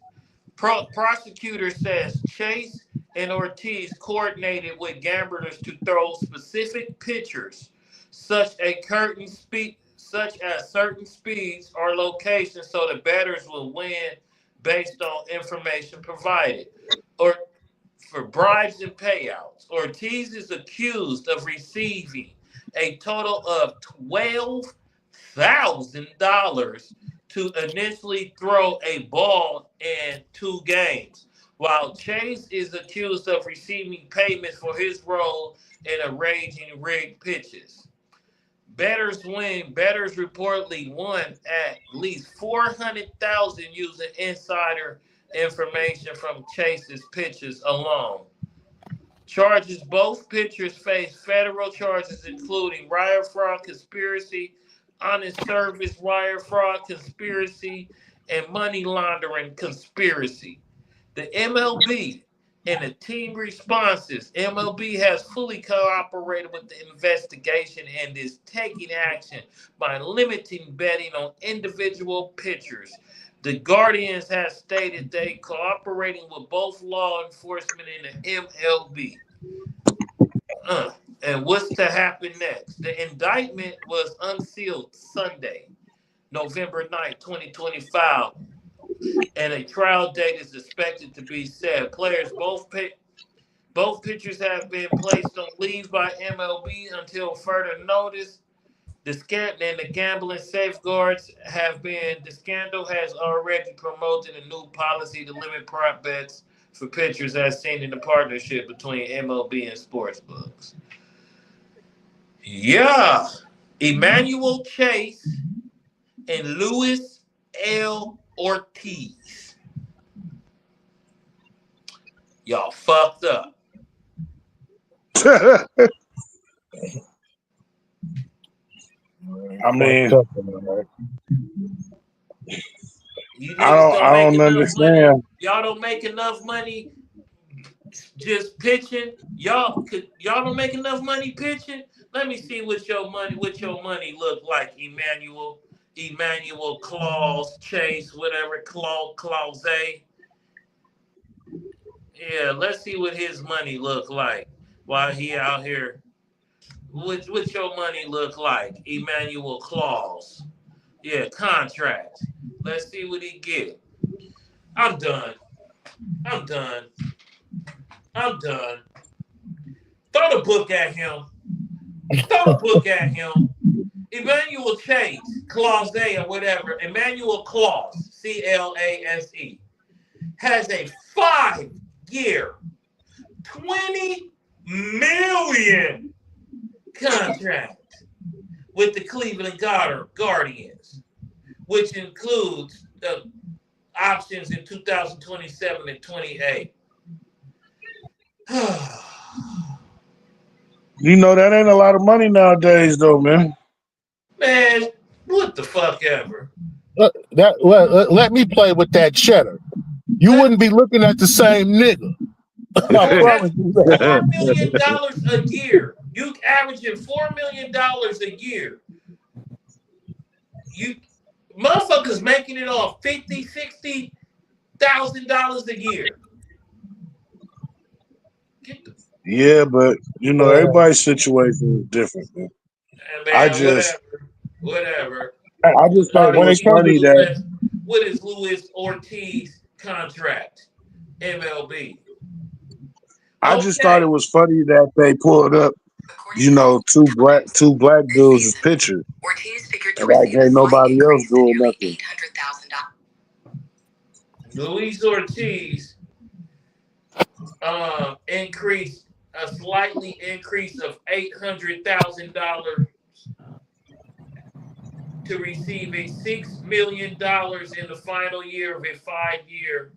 prosecutor says Chase and Ortiz coordinated with gamblers to throw specific pitchers, such as certain speeds or locations, so the bettors will win based on information provided, or for bribes and payouts. Ortiz is accused of receiving a total of $12,000 to initially throw a ball in 2 games, while Chase is accused of receiving payment for his role in arranging rigged pitches. Bettors reportedly won at least $400,000 using insider information from Chase's pitches alone. Both pitchers face federal charges including wire fraud conspiracy, honest service wire fraud conspiracy, and money laundering conspiracy. The MLB and the team responses. MLB has fully cooperated with the investigation and is taking action by limiting betting on individual pitchers. The Guardians have stated they cooperating with both law enforcement and the MLB. And what's to happen next? The indictment was unsealed Sunday, November 9th, 2025, and a trial date is expected to be set. Both pitchers have been placed on leave by MLB until further notice. The gambling safeguards the scandal has already promoted a new policy to limit prop bets for pitchers as seen in the partnership between MLB and sportsbooks. Yeah. Emmanuel Chase and Luis L. Ortiz. Y'all fucked up. I mean, You I don't understand. Money. Y'all don't make enough money just pitching. Y'all don't make enough money pitching. Let me see what your money look like, Emmanuel Claus, Chase, whatever, Claus. Yeah, let's see what his money look like while he out here. What your money look like, Emmanuel Claus? Yeah, contract. Let's see what he get. I'm done. Throw the book at him. Emmanuel Chase, Clause or whatever. Emmanuel Claus, Clase, has a 5-year, $20 million contract with the Cleveland Guardians, which includes the options in 2027 and 28. You know that ain't a lot of money nowadays, though, man. Man, what the fuck ever. Let me play with that cheddar. You wouldn't be looking at the same nigga. $4 million a year. You averaging $4 million a year. You motherfuckers making it off $50,000-$60,000 a year. Yeah, but you know everybody's situation is different, man. Man, whatever. I just thought it was funny that what is Luis Ortiz contract? MLB. I just thought it was funny that they pulled up, you know, two black dudes as pitchers. Ortiz figured and like ain't nobody else doing nothing. Luis Ortiz increased a slightly increase of $800,000 to receive a $6 million in the final year of a 5-year,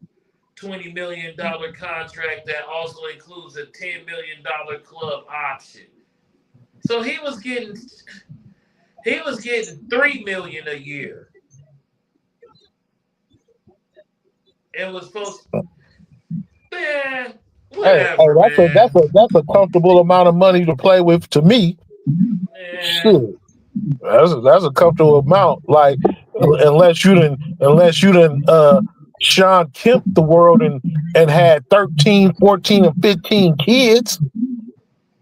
$20 million contract that also includes a $10 million club option. So he was getting $3 million a year. It was supposed to, man, whatever, man. That's a comfortable amount of money to play with to me. Man, Shit. That's a comfortable amount. Like unless you didn't Sean Kemp the world and had 13, 14, and 15 kids.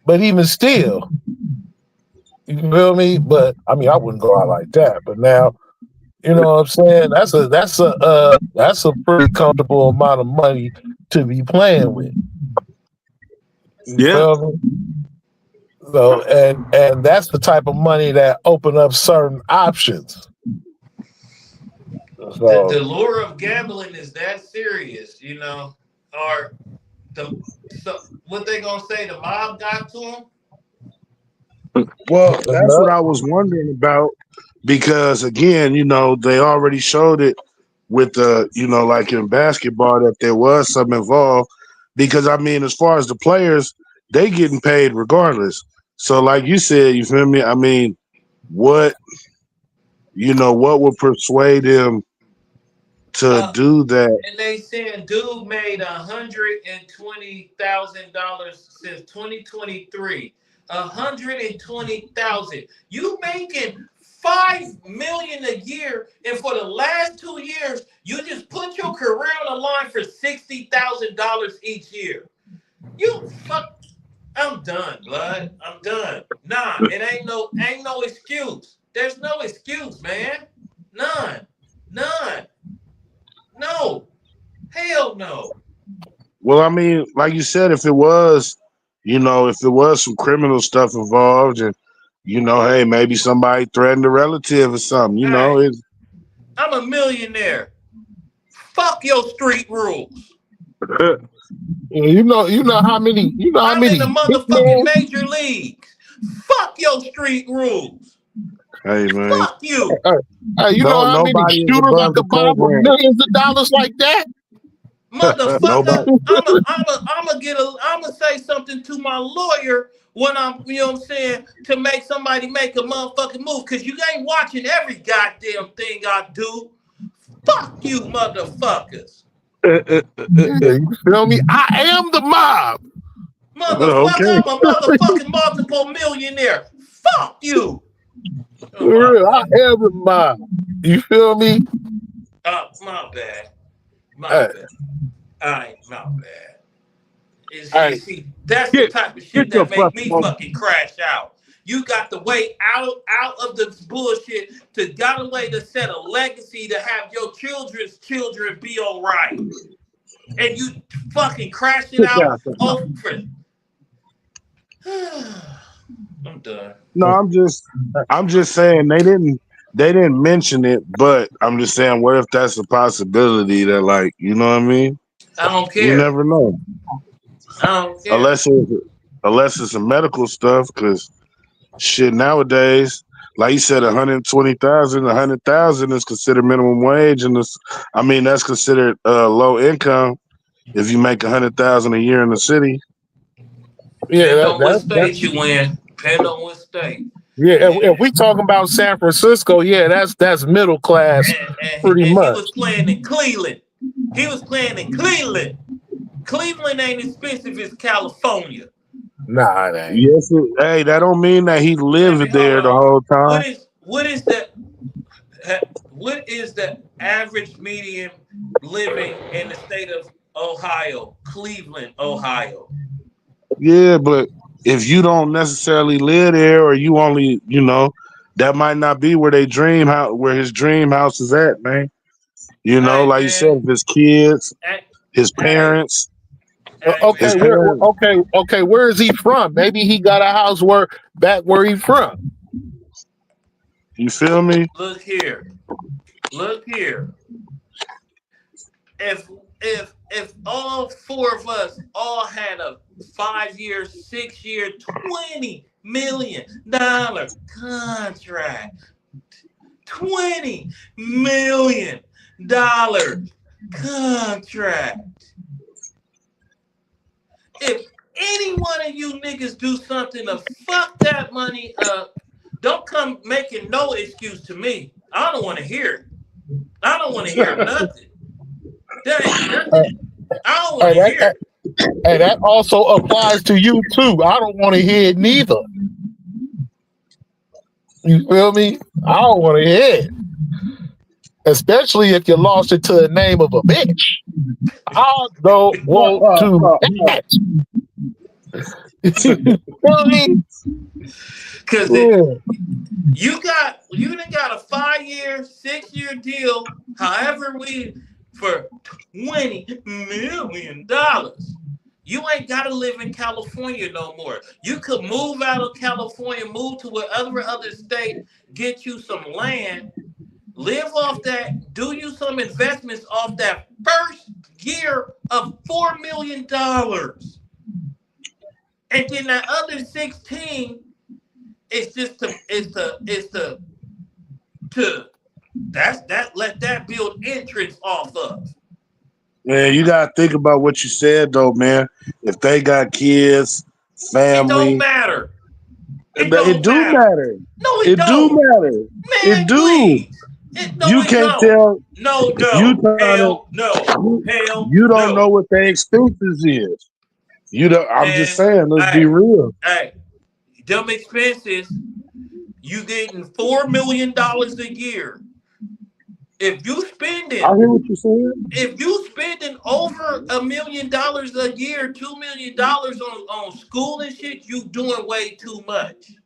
But even still, you feel me? But I mean I wouldn't go out like that. But now, you know what I'm saying? That's a pretty comfortable amount of money to be playing with. You Yeah. feel me? So and that's the type of money that open up certain options. the So lure of gambling is that serious, you know? Or so what they gonna say? The mob got to him? Well, that's what I was wondering about because again, they already showed it with the, like in basketball that there was some involved. Because I mean, as far as the players, they getting paid regardless. So, like you said, you feel me? I mean, what what would persuade him to do that? And they saying dude made $120,000 since 2023. 120,000. You making $5 million a year, and for the last 2 years, you just put your career on the line for $60,000 each year. You fuck. I'm done, blood. I'm done. Nah, it ain't no excuse. There's no excuse, man. None. No. Hell no. Well, I mean, like you said, if it was, some criminal stuff involved, and hey, maybe somebody threatened a relative or something, Hey, it's I'm a millionaire. Fuck your street rules. you know how many I'm in the motherfucking hitmen. major leagues. Fuck your street rules. hey man, Fuck you. You know no, how many nobody is shooters I above the could buy for program. millions of dollars like that? Motherfucker, Nobody. I'ma say something to my lawyer when I'm, you know what I'm saying, to make somebody make a motherfucking move, because you ain't watching every goddamn thing I do. Fuck you, motherfuckers. You feel me? I am the mob. Motherfucker, Okay. I'm a motherfucking multiple millionaire. Fuck you. Oh, For my real, I bad. am the mob. You feel me? My bad. My Hey, bad. My bad. hey, See, that's the Get type of get shit your that make fucking me monkey. fucking crash out. You got the way out of the bullshit got a way to set a legacy to have your children's children be all right. And you fucking crashing Sit out down over. sometimes. I'm done. No, I'm just saying they didn't mention it, but I'm just saying, what if that's a possibility that, like, you know what I mean? I don't You care. never know, I don't care. unless it's some medical stuff, because shit nowadays, like you said, 120,000, 100,000 is considered minimum wage, and I mean that's considered low income if you make 100,000 a year in the city. yeah, Depend on what that state you in. Depend on what state. yeah. If And, we talking about San Francisco, yeah, that's middle class, pretty and he much. was playing in Cleveland. He was playing in Cleveland. Cleveland ain't expensive as California. Nah, it ain't. Yes, hey, that don't mean that he Let me lived hold there the on. whole time. What is the average median living in the state of Ohio, Cleveland, Ohio? Yeah, but if you don't necessarily live there, or you only, that might not be where where his dream house is at, man. Hey Like you said, man, if his kids, hey, his hey, parents, hey Okay, his man. parents. okay, where is he from? Maybe he got a house back where he from. You feel me? Look here. Look here. if if all four of us all had a 5 year, 6 year, $20 million contract, $20 million contract. If any one of you niggas do something to fuck that money up, don't come making no excuse to me. I don't want to hear it. I don't want to hear nothing. There ain't nothing. I don't want Hey, to hear it. that also applies to you too. I don't want to hear it neither. You feel me? I don't want to hear it. Especially if you lost it to the name of a bitch. I don't want to hear it. You feel me? Cause Yeah. you done got a 5 year, 6 year deal, however for $20 million. You ain't gotta live in California no more. You could move out of California, move to other state, get you some land, live off that, do you some investments off that first year of $4 million. And then that other 16 is just to let that build interest off of. Man, you gotta think about what you said though, man. If they got kids, It don't family, matter. It it don't do matter. matter. No, it It do don't. matter. It Man, do. please. No, You it can't don't. tell No, if you no. trying to. Hell no. Hell You don't know no. what their expenses is. You don't. I'm just Man, saying. Let's be real. hey, them expenses, you getting $4 million a year. If you I spending hear what you're saying. if you spending over $1 million a year, $2 million on school and shit, you doing way too much.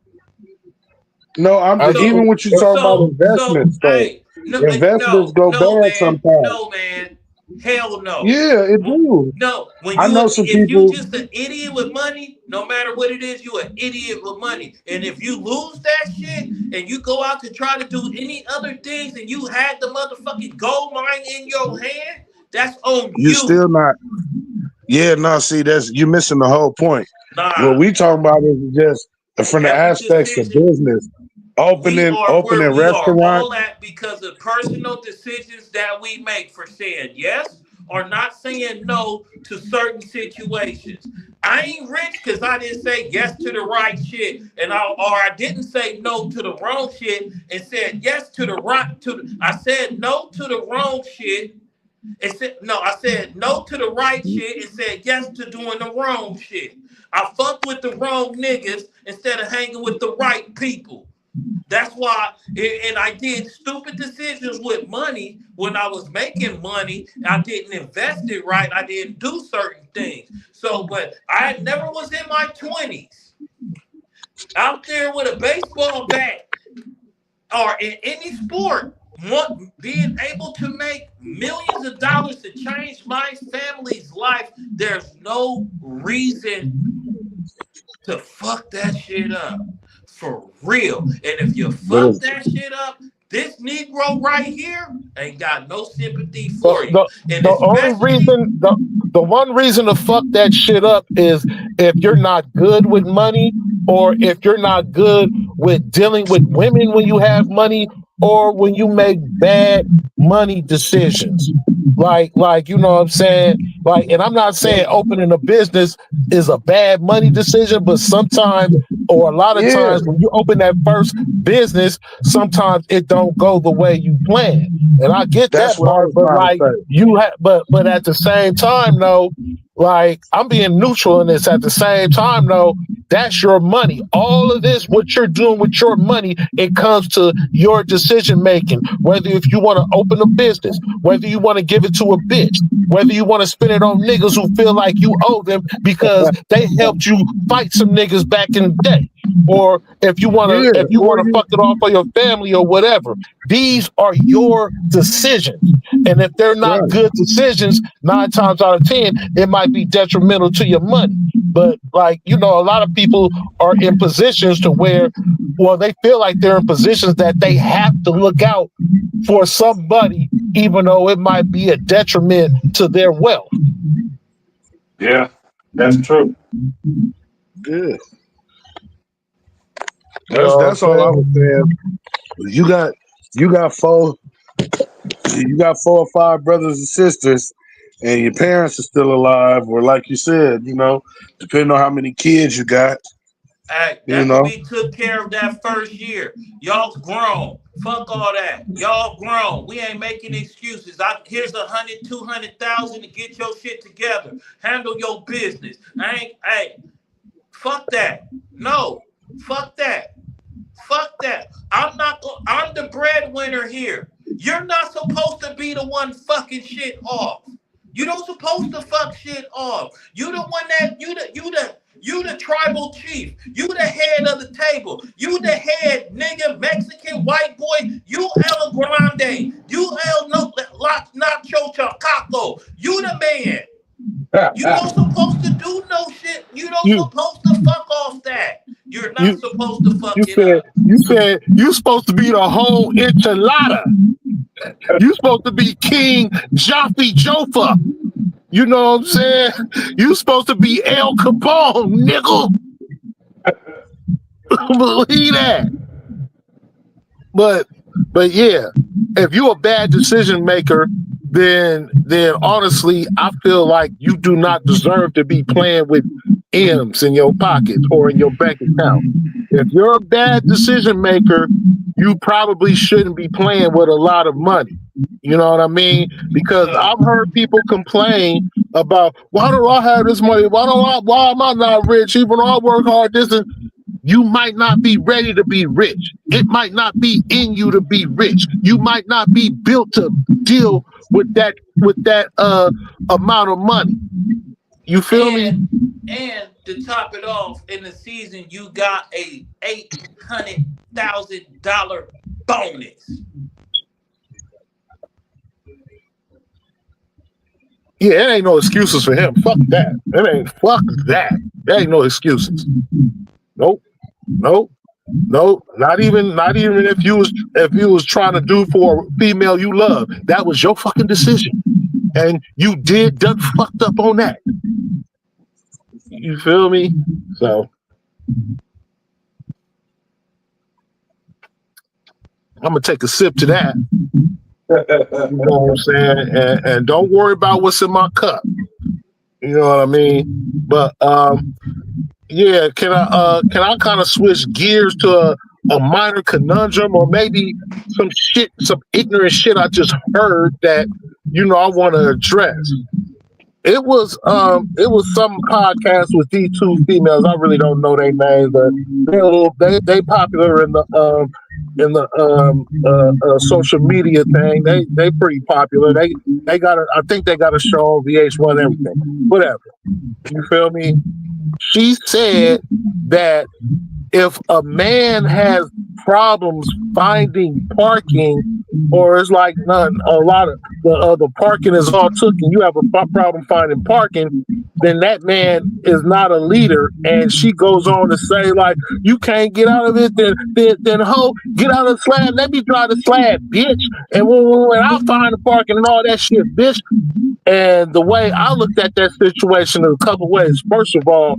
No, I'm I just, get So even what you talking about investments though. hey, no, Investments go bad sometimes. no, man, hell no. Yeah, it do. No, when I know some if you people. just an idiot with money, no matter what it is, you an idiot with money. And if you lose that shit and you go out to try to do any other things and you had the motherfucking gold mine in your hand, that's on You you. still not. Yeah, no. See, that's you missing the whole point. What Nah, we talking about is just from the every aspects of decision business, we are where opening we are restaurant. all at because of personal decisions that we make for saying yes or not saying no to certain situations. I ain't rich because I didn't say yes to the right shit, I didn't say no to the wrong shit and said yes to the right I said no to the wrong shit. I said no to the right shit and said yes to doing the wrong shit. I fucked with the wrong niggas instead of hanging with the right people. That's why, and I did stupid decisions with money when I was making money. I didn't invest it right. I didn't do certain things. So, but I never was in my 20s out there with a baseball bat or in any sport, being able to make millions of dollars to change my family's life. There's no reason to fuck that shit up. For real. And if you But fuck that shit up, this Negro right here ain't got no sympathy the, for you. the And the only especially, reason the one reason to fuck that shit up is if you're not good with money, or if you're not good with dealing with women when you have money, or when you make bad money decisions. Like, you know what I'm saying? Like, and I'm not saying opening a business is a bad money decision, but sometimes, or a lot of yeah, times, when you open that first business, sometimes it don't go the way you plan. And I get that's that what I part, was but trying to like say. you have, but at the same time, though, like I'm being neutral in this. At the same time, though, that's your money. All of this, what you're doing with your money, it comes to your decision making. Whether if you want to open a business, whether you want to give it to a bitch, whether you want to spend it on niggas who feel like you owe them because they helped you fight some niggas back in the day. Or Yeah, if you or wanna you. fuck it off for your family or whatever. These are your decisions. And if they're not Right. good decisions, 9 times out of 10, it might be detrimental to your money. But like, a lot of people are in positions to where, well, they feel like they're in positions that they have to look out for somebody, even though it might be a detriment to their wealth. Yeah, that's true. Yeah. You know That's what all I I'm was saying? saying. You got you got 4 or 5 brothers and sisters, and your parents are still alive, or like you said, depending on how many kids you got, Hey, you that could know. be took care of that first year. Y'all grown. Fuck all that. Y'all grown. We ain't making excuses. Here's 100, 200,000 to get your shit together. Handle your business. Hey, fuck that. No, fuck that. Fuck that. I'm the breadwinner here. You're not supposed to be the one fucking shit off. You don't supposed to fuck shit off. You the one that you the tribal chief. You the head of the table. You the head nigga, Mexican, white boy. You El Grande. You El Nacho Chacaco. You the man. You don't supposed to do no shit. You don't You supposed to fuck off that. You're not you supposed to fuck you it said up. you said you supposed to be the whole enchilada. You supposed to be King Jaffe Joffa. You know what I'm saying? You supposed to be El Capone, nigga. Believe that. But yeah, if you're a bad decision maker, then honestly, I feel like you do not deserve to be playing with M's in your pocket or in your bank account. If you're a bad decision maker, you probably shouldn't be playing with a lot of money. You know what I mean? Because So I've heard people complain about, why do I have this money? Why am I not rich? Even though I work hard, you might not be ready to be rich. It might not be in you to be rich. You might not be built to deal with that amount of money. You feel me? and to top it off, in the season you got a $800,000 bonus. Yeah, it ain't no excuses for him. Fuck that. Fuck that. There ain't no excuses. Nope. Nope. No, not even if you was trying to do for a female you love. That was your fucking decision. And you done fucked up on that. You feel me? So I'm gonna take a sip to that. You know what I'm saying? And don't worry about what's in my cup. You know what I mean? But yeah, can I kind of switch gears to a minor conundrum, or maybe some ignorant shit I just heard that I want to address. It was some podcast with these 2 females. I really don't know their names, but they popular in the social media thing. They pretty popular. They got I think they got a show on VH1 and everything. Whatever. You feel me? She said that if a man has problems finding parking, or it's like a lot of the parking is all took, and you have a problem finding parking, then that man is not a leader. And she goes on to say, like, you can't get out of it, then ho, get out of the slab. Let me drive the slab, bitch. And when I'll find the parking and all that shit, bitch. And the way I looked at that situation in a couple ways. First of all,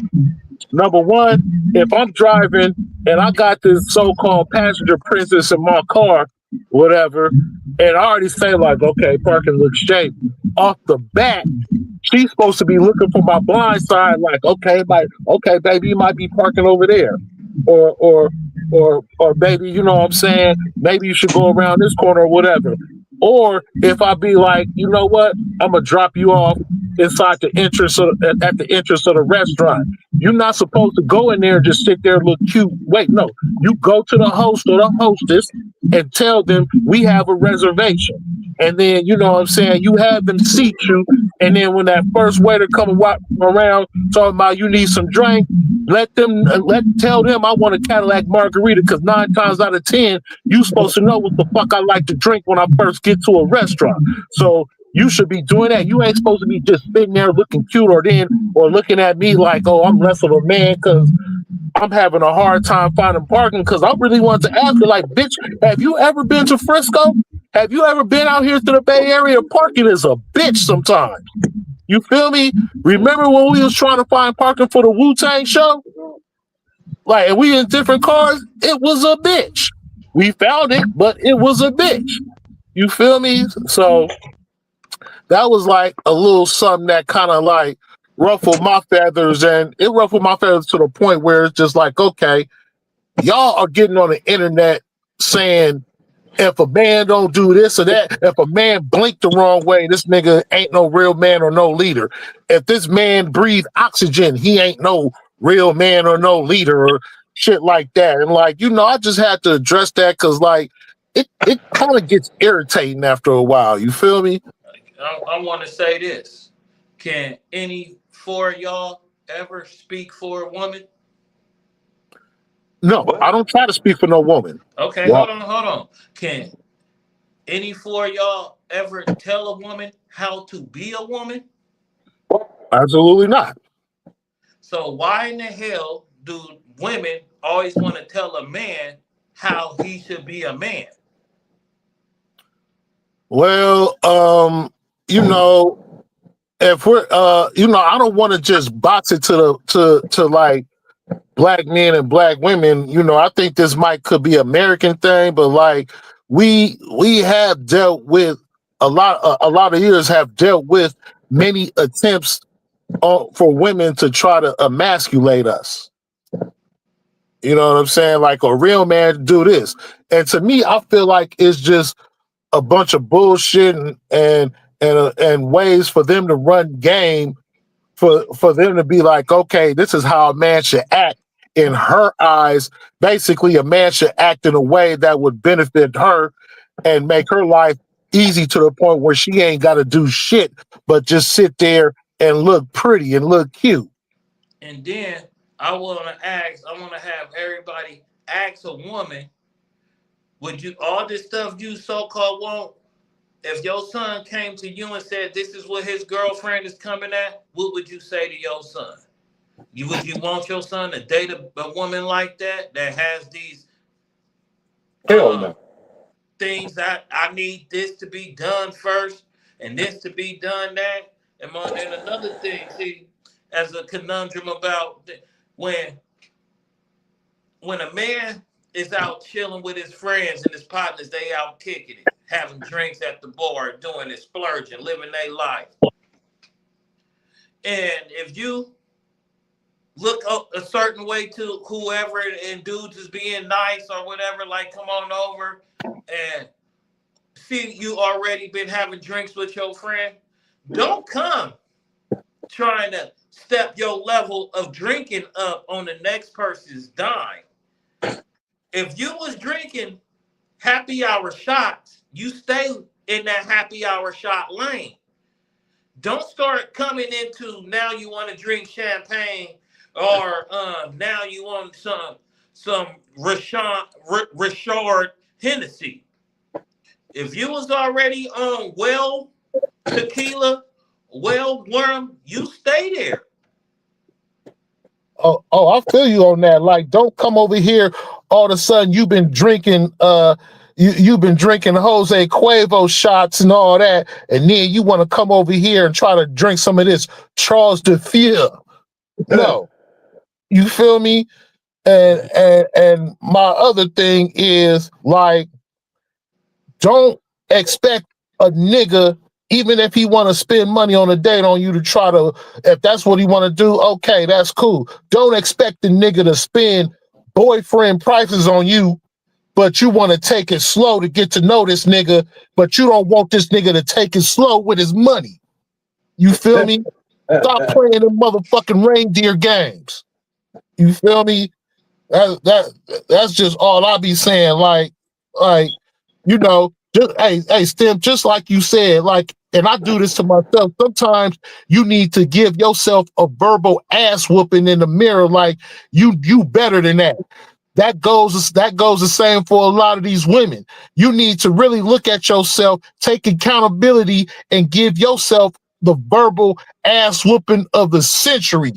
number one, if I'm driving and I got this so-called passenger princess in my car, whatever, and I already say, like, okay, parking looks shady. Off the bat, she's supposed to be looking for my blind side, like, okay, baby, you might be parking over there. Or baby, you know what I'm saying? Maybe you should go around this corner or whatever. Or if I be like, you know what, I'm gonna drop you off inside the entrance at the entrance of the restaurant. You're not supposed to go in there and just sit there and look cute. Wait, no. You go to the host or the hostess and tell them we have a reservation. and then you know what I'm saying, you have them seat you, and then when that first waiter come around talking about you need some drink, tell them I want a Cadillac margarita, because 9 times out of 10 you supposed to know what the fuck I like to drink when I first get to a restaurant. So you should be doing that. You ain't supposed to be just sitting there looking cute or looking at me like, oh, I'm less of a man because I'm having a hard time finding parking. Because I really want to ask you, like, bitch, have you ever been to Frisco? Have you ever been out here to the Bay Area? Parking is a bitch sometimes. You feel me? Remember when we was trying to find parking for the Wu-Tang show? Like, and we in different cars? It was a bitch. We found it, but it was a bitch. You feel me? So that was like a little something that kind of like ruffled my feathers, and it ruffled my feathers to the point where it's just like, okay, y'all are getting on the internet saying if a man don't do this or that, if a man blink the wrong way, this nigga ain't no real man or no leader. If this man breathe oxygen, he ain't no real man or no leader or shit like that. And like, you know, I just had to address that because like it kind of gets irritating after a while. You feel me? I want to say this. Can any four of y'all ever speak for a woman? No, I don't try to speak for no woman. Okay, hold on. Can any four of y'all ever tell a woman how to be a woman? Absolutely not. So why in the hell do women always want to tell a man how he should be a man? Well, you know, if we're you know, I don't want to just box it to like black men and black women. You know, I think this could be American thing, but like we have dealt with a lot of years have dealt with many attempts for women to try to emasculate us. You know what I'm saying? Like a real man do this. And to me, I feel like it's just a bunch of bullshit and ways for them to run game for them to be like, okay, this is how a man should act in her eyes. Basically, a man should act in a way that would benefit her and make her life easy to the point where she ain't got to do shit but just sit there and look pretty and look cute. And then I want to have everybody ask a woman, would you, all this stuff you so-called want, if your son came to you and said this is what his girlfriend is coming at, what would you say to your son? Would you want your son to date a woman like that has these things that I need this to be done first and this to be done that? And another thing, see, as a conundrum about when a man is out chilling with his friends and his partners, they out kicking it, having drinks at the bar, doing it, splurging, living their life. And if you look up a certain way to whoever and dudes is being nice or whatever, like come on over and see you already been having drinks with your friend, don't come trying to step your level of drinking up on the next person's dime. If you was drinking happy hour shots, you stay in that happy hour shot lane. Don't start coming into now you want to drink champagne or now you want some Richard Hennessy. If you was already on well tequila, well worm, you stay there. Oh, I feel you on that. Like, don't come over here. All of a sudden, you've been drinking. You've been drinking Jose Cuervo shots and all that, and then you want to come over here and try to drink some of this Charles de Feu. No, you feel me? And my other thing is like, don't expect a nigga, even if he want to spend money on a date on you to try to, if that's what he want to do, okay, that's cool. Don't expect the nigga to spend boyfriend prices on you, but you want to take it slow to get to know this nigga, but you don't want this nigga to take it slow with his money. You feel me? Stop playing them motherfucking reindeer games. You feel me? That's just all I be saying. Like, you know, Hey, Stim, just like you said, like, and I do this to myself. Sometimes you need to give yourself a verbal ass whooping in the mirror, like you better than that. That goes the same for a lot of these women. You need to really look at yourself, take accountability, and give yourself the verbal ass whooping of the century,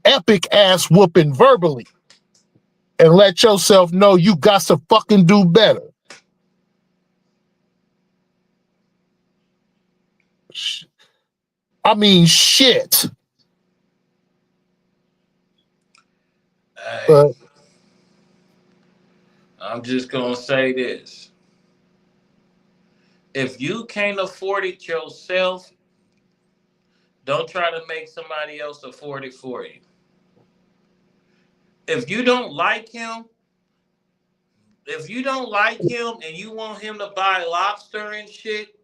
epic ass whooping verbally, and let yourself know you got to fucking do better. I mean, shit. Hey, But I'm just gonna say this. If you can't afford it yourself, don't try to make somebody else afford it for you. If you don't like him, if you don't like him and you want him to buy lobster and shit,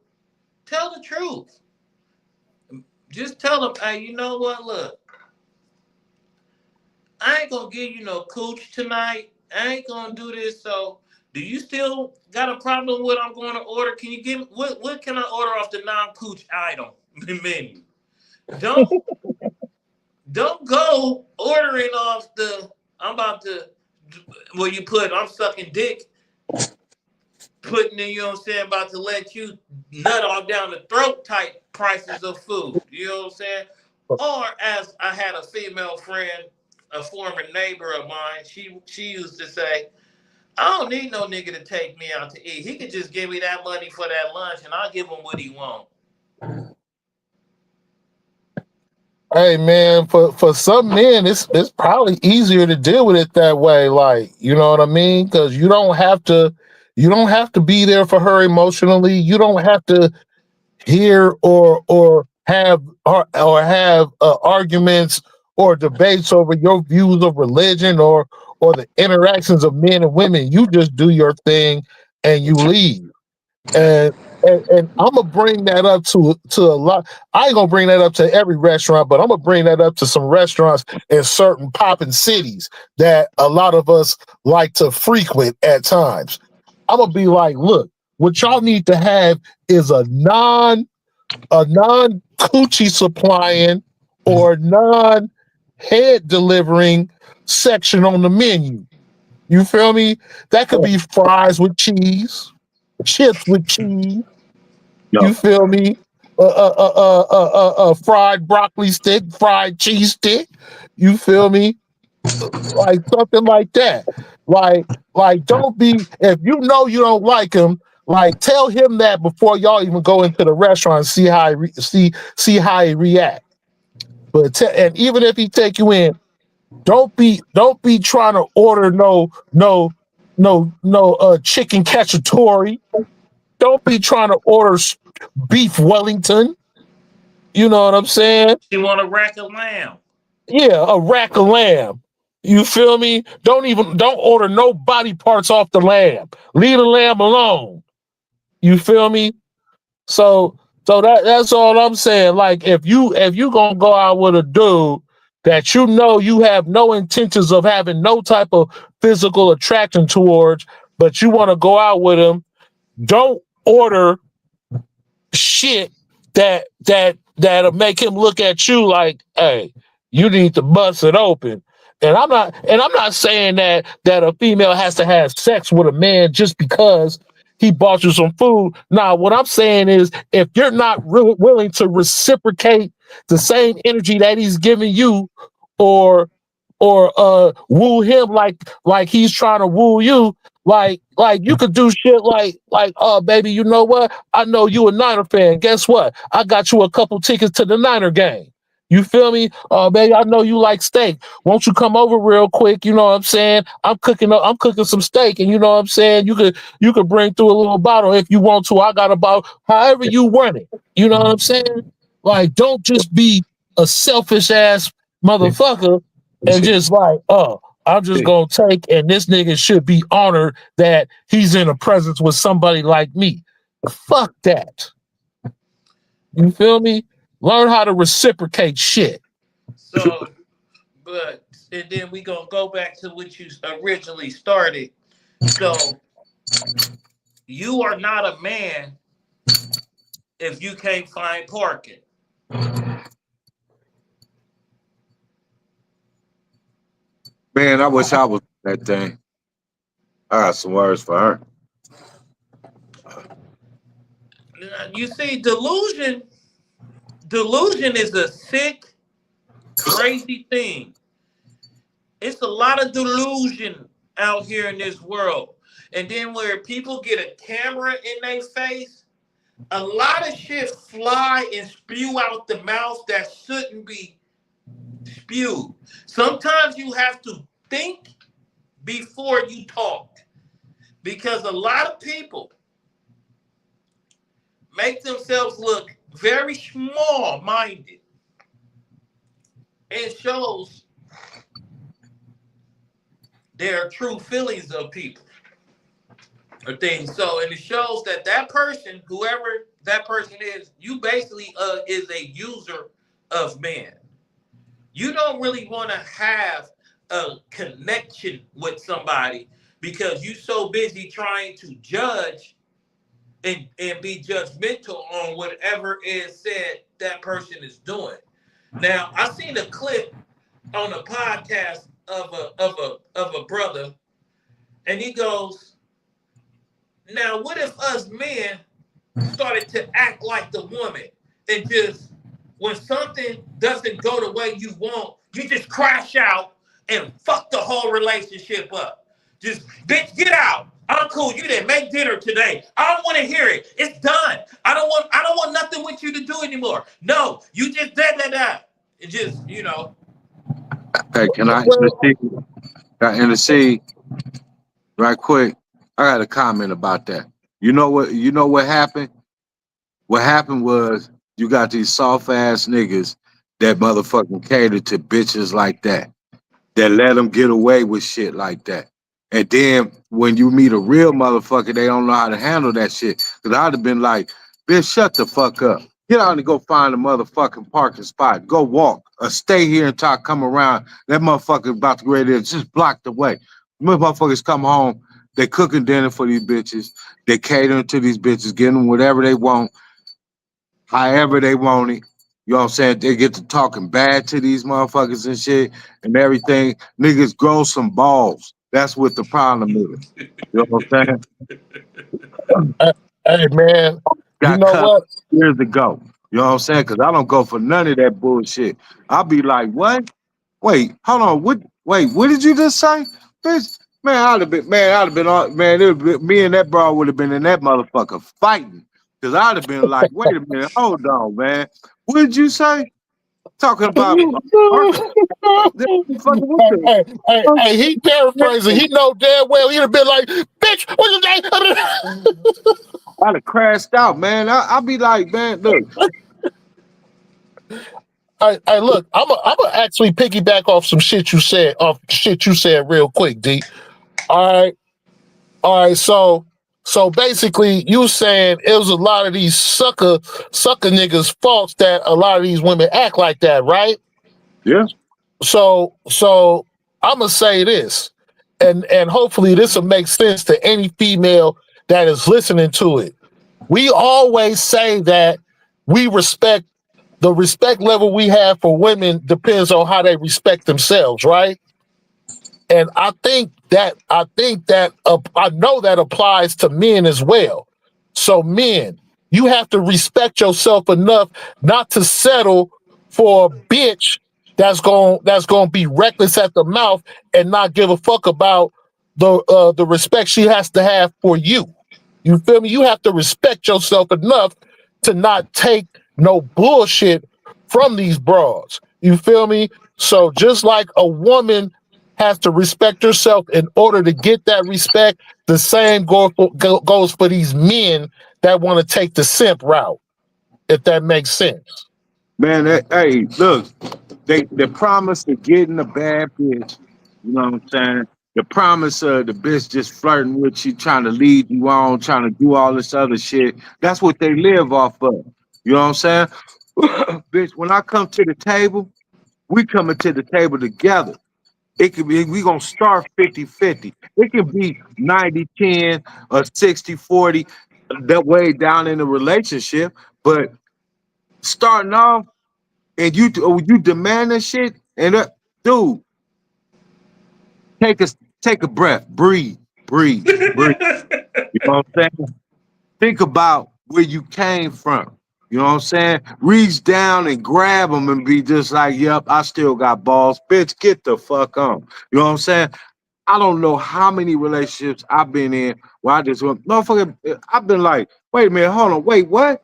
tell the truth. Just tell him, hey, you know what? Look, I ain't gonna give you no cooch tonight. I ain't gonna do this. So, do you still got a problem with what I'm going to order? Can you give what can I order off the non-cooch item menu? Don't don't go ordering off the I'm about to where you put I'm sucking dick, putting in, you know what I'm saying, about to let you nut all down the throat type prices of food. You know what I'm saying? Or as I had a female friend, a former neighbor of mine, she used to say, I don't need no nigga to take me out to eat. He could just give me that money for that lunch and I'll give him what he want. hey, man, for some men, it's probably easier to deal with it that way. Like, you know what I mean? Because you don't have to be there for her emotionally. You don't have to hear or have arguments or debates over your views of religion or the interactions of men and women. You just do your thing and you leave. And and I'm gonna bring that up to a lot. I ain't gonna bring that up to every restaurant, but I'm gonna bring that up to some restaurants in certain popping cities that a lot of us like to frequent at times. I'm gonna be like, look, what y'all need to have is a non coochie supplying or non head delivering section on the menu. You feel me? That could be fries with cheese, chips with cheese. Yo, You feel me? Fried broccoli stick, fried cheese stick. You feel me? Like something like that. Like, don't be if you know you don't like him. Like, tell him that before y'all even go into the restaurant and see how see how he react. But and even if he take you in, don't be trying to order no chicken cacciatore. Don't be trying to order beef Wellington. You know what I'm saying? She want a rack of lamb. Yeah, a rack of lamb. You feel me? Don't order no body parts off the lamb. Leave the lamb alone. You feel me? So that's all I'm saying. Like, if you gonna go out with a dude that you know you have no intentions of having no type of physical attraction towards, but you want to go out with him, don't order shit that'll make him look at you like, hey, you need to bust it open. And I'm not saying that a female has to have sex with a man just because he bought you some food. Nah, what I'm saying is if you're not really willing to reciprocate the same energy that he's giving you, or woo him like he's trying to woo you, like you could do shit like, oh baby, you know what? I know you a Niner fan. Guess what? I got you a couple tickets to the Niner game. You feel me? Oh baby, I know you like steak. Won't you come over real quick? You know what I'm saying? I'm cooking some steak, and you know what I'm saying? You could bring through a little bottle if you want to. I got a bottle, however you want it. You know what I'm saying? Like, don't just be a selfish ass motherfucker and just like, oh, I'm just gonna take, and this nigga should be honored that he's in a presence with somebody like me. Fuck that. You feel me? Learn how to reciprocate shit. So, but and then we gonna go back to what you originally started. So You are not a man if you can't find parking. Man, I wish I was that thing. I got some words for her. You see, delusion is a sick, crazy thing. It's a lot of delusion out here in this world. And then where people get a camera in their face, a lot of shit fly and spew out the mouth that shouldn't be spewed. Sometimes you have to think before you talk because a lot of people make themselves look very small minded. It shows their true feelings of people or things. So, and it shows that that person, whoever that person is, you basically is a user of man. You don't really want to have a connection with somebody because you're so busy trying to judge and be judgmental on whatever is said that person is doing. Now, I seen a clip on a podcast of a brother, and he goes, "Now, what if us men started to act like the woman and just when something doesn't go the way you want, you just crash out and fuck the whole relationship up. Just bitch, get out. I'm cool. You didn't make dinner today. I don't want to hear it. It's done. I don't want nothing with you to do anymore. No, you just that. It just, Hey, can I Well, intercede right quick? I got a comment about that. You know what happened? What happened was you got these soft ass niggas that motherfucking cater to bitches like that let them get away with shit like that. And then when you meet a real motherfucker, they don't know how to handle that shit. Cause I'd have been like, bitch, shut the fuck up. Get out and go find a motherfucking parking spot. Go walk or stay here until I come around. That motherfucker about to ready to just block the way. Motherfuckers come home, they cooking dinner for these bitches. They catering to these bitches, getting them whatever they want however they want it. You know what I'm saying? They get to talking bad to these motherfuckers and shit and everything. Niggas grow some balls. That's what the problem is. You know what I'm saying? uh, hey man, you Got know cut what? years ago. You know what I'm saying? Because I don't go for none of that bullshit. I'll be like, what? Wait, hold on. What did you just say? Bitch, I'd have been on, man, me and that bro would have been in that motherfucker fighting. Because I'd have been like, wait a minute, hold on, man. What did you say? Talking about this motherfucker, what Hey, the hey, hey, fuck? hey, he paraphrasing. He know damn well he'd have been like, "Bitch, what's your name?" I'd have crashed out, man. I'd be like, man, look, I look. I'm gonna actually piggyback off some shit you said. Off shit you said real quick, D. All right, all right. So basically, you saying it was a lot of these sucker niggas' faults that a lot of these women act like that, right? yeah, So I'm gonna say this, and hopefully this will make sense to any female that is listening to it. We always say that we respect the respect level we have for women depends on how they respect themselves, right? And I know that applies to men as well. So men, you have to respect yourself enough not to settle for a bitch that's going to be reckless at the mouth and not give a fuck about the respect she has to have for you. You feel me? You have to respect yourself enough to not take no bullshit from these broads. You feel me? So just like a woman has to respect herself in order to get that respect, the same goes for these men that want to take the simp route, if that makes sense. man. Hey, look, the promise of getting a bad bitch, you know what I'm saying? The promise of the bitch just flirting with you, trying to lead you on, trying to do all this other shit. That's what they live off of. You know what I'm saying? Bitch, when I come to the table, we coming to the table together. It could be we gonna start 50-50. It could be 90-10 or 60-40 that way down in the relationship. But starting off and you demand that shit and dude, take a take a breath, breathe, breathe, breathe. You know what I'm saying? Think about where you came from. You know what I'm saying? Reach down and grab them and be just like, yep, I still got balls. Bitch, get the fuck on. You know what I'm saying? I don't know how many relationships I've been in where I just went, motherfucker, I've been like, wait a minute, hold on, wait, what?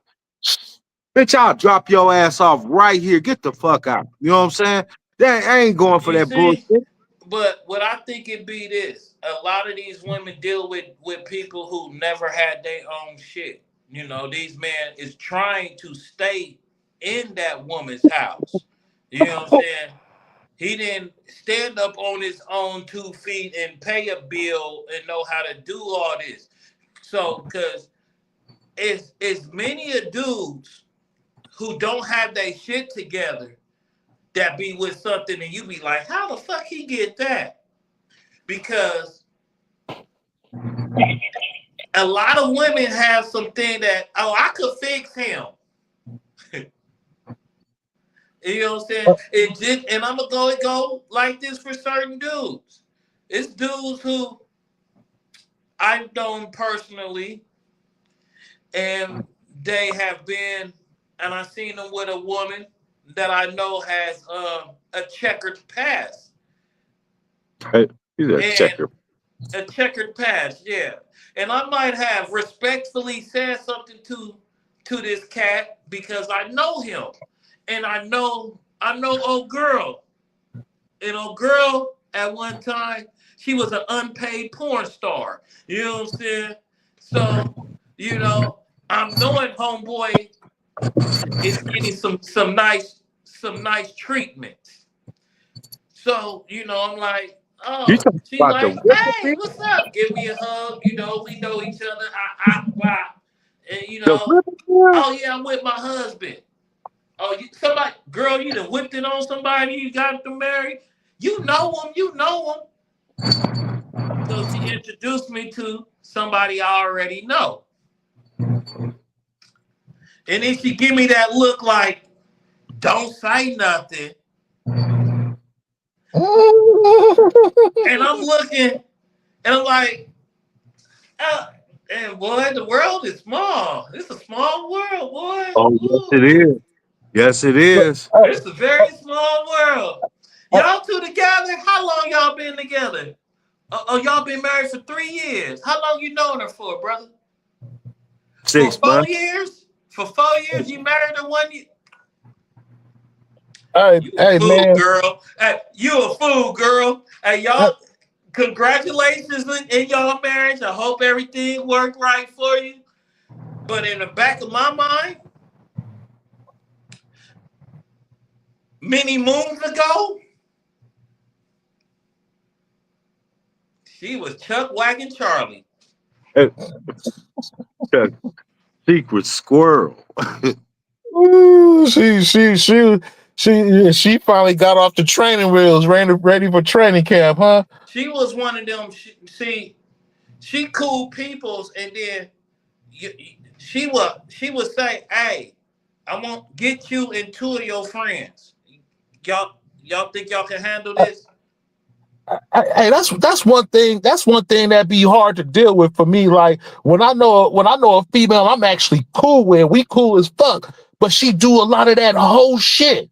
Bitch, I'll drop your ass off right here. Get the fuck out. You know what I'm saying? That I ain't going for You that see, bullshit. but what I think it be this: a lot of these women deal with people who never had their own shit. You know, these men is trying to stay in that woman's house. You know what I'm saying? He didn't stand up on his own 2 feet and pay a bill and know how to do all this. So, because it's many of dudes who don't have their shit together that be with something and you be like, how the fuck he get that? Because a lot of women have something that, oh, I could fix him. You know what I'm saying? It just, and I'm gonna go like this for certain dudes. It's dudes who I've known personally, and they have been, and I've seen them with a woman that I know has a checkered past, Right? He's a and checker. a checkered past, yeah. And I might have respectfully said something to this cat because I know him, and I know old girl, and old girl at one time she was an unpaid porn star. You know what I'm saying? So you know I'm knowing homeboy is getting some nice treatment. So, I'm like, You oh, talking she about the like, whipping hey, thing? what's up? Give me a hug. We know each other. Wow. And The whipping thing? oh yeah, I'm with my husband. Oh, somebody, girl, you done whipped it on somebody. You got them married. You know him. You know him. So she introduced me to somebody I already know, and then she give me that look like, don't say nothing. And I'm looking, and I'm like, oh, and boy, the world is small. It's a small world, boy. Oh, yes, it Ooh, is. Yes, it is. it's a very small world. Y'all two together? How long y'all been together? Oh, y'all been married for 3 years. How long you known her for, brother? For 6 months. 4 years? For 4 years, you married her 1 year? Hey, You a hey, fool, man. girl. Hey, you a fool, girl. Hey, y'all, congratulations in y'all marriage. I hope everything worked right for you. But in the back of my mind, many moons ago, she was Chuck Wagon Charlie. Uh, Secret squirrel. Ooh, she finally got off the training wheels, ready for training camp, huh? She was one of them. She cool peoples, and then she would say, "Hey, I'm gonna get you and two of your friends. Y'all think y'all can handle this?" Hey, that's one thing. That's one thing that be hard to deal with for me. Like when I know a female, I'm actually cool with. We cool as fuck, but she do a lot of that whole shit.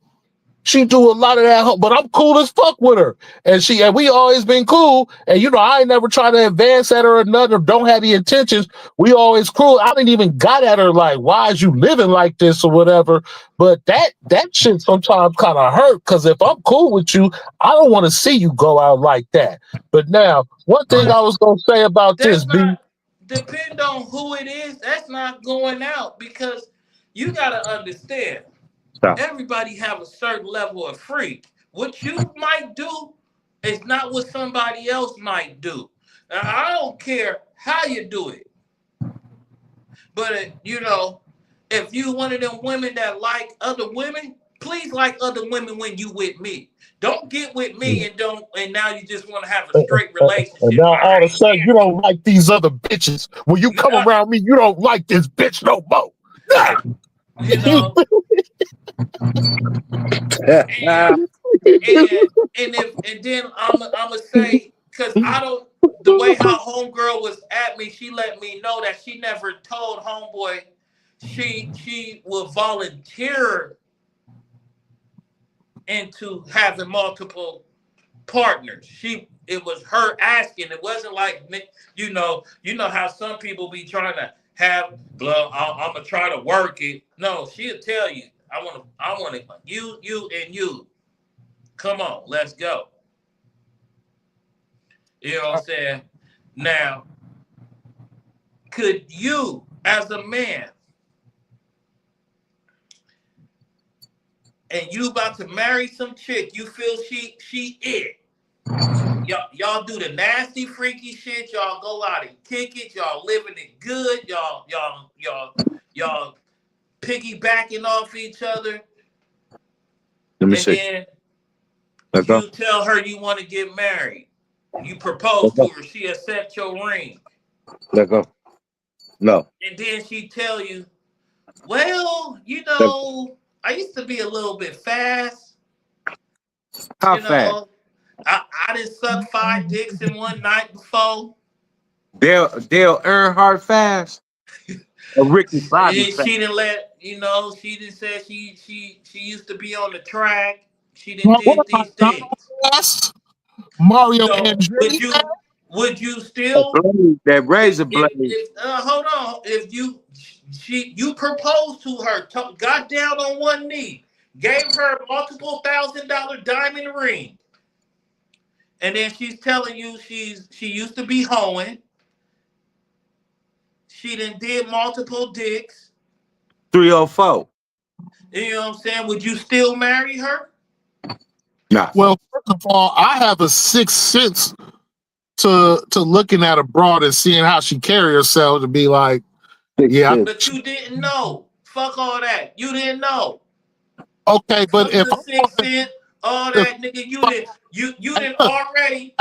She do a lot of that, but I'm cool as fuck with her, and we always been cool. And I ain't never try to advance at her or nothing. Or don't have the intentions. We always cool. I didn't even got at her like, why is you living like this or whatever. But that shit sometimes kind of hurt because if I'm cool with you, I don't want to see you go out like that. But now, one thing I But was gonna say about this, that's B. not depend on who it is. That's not going out because you gotta understand. Stop. Everybody have a certain level of freak. What you might do is not what somebody else might do. Now, I don't care how you do it, but if you one of them women that like other women, Please like other women when you with me. Don't get with me and now you just want to have a straight And relationship. now all I of a sudden you don't like these other bitches. When you come ain't, around me, you don't like this bitch no more. Nah. you know, and and then I'm gonna say because I don't the way how homegirl was at me, she let me know that she never told homeboy she would volunteer into having multiple partners. It was her asking. It wasn't like you know how some people be trying to have. Well, I'm gonna try to work it. No, she'll tell you. I want to you and you. Come on, let's go. You know what I'm saying? Now, could you, as a man, and you about to marry some chick, you feel she it. Y'all do the nasty, freaky shit. Y'all go out and kick it. Y'all living it good. Y'all piggybacking off each other. Let me And see. then Let go. you tell her you want to get married. You propose Let to go. her. She accepts your ring. Let go. No. And then she tell you, well, Let, I used to be a little bit fast. how You fast? know, I didn't suck 5 dicks in one night before. Dale Earnhardt fast? Or Ricky Bobby fast? She didn't let she didn't say she used to be on the track. She didn't What did am these I, things. dumbass? Mario So Andretti? would you That still blade, that razor blade. if hold on if you proposed to her, got down on one knee, gave her multiple $1,000 diamond ring, and then she's telling you she used to be hoeing, she done did multiple dicks. 304. You know what I'm saying? Would you still marry her? Nah. Well, first of all, I have a sixth sense to looking at a broad and seeing how she carry herself to be like, yeah, But you didn't know. Fuck all that. You didn't know. okay, but Fuck if the 6 cent, all if that nigga. You didn't already.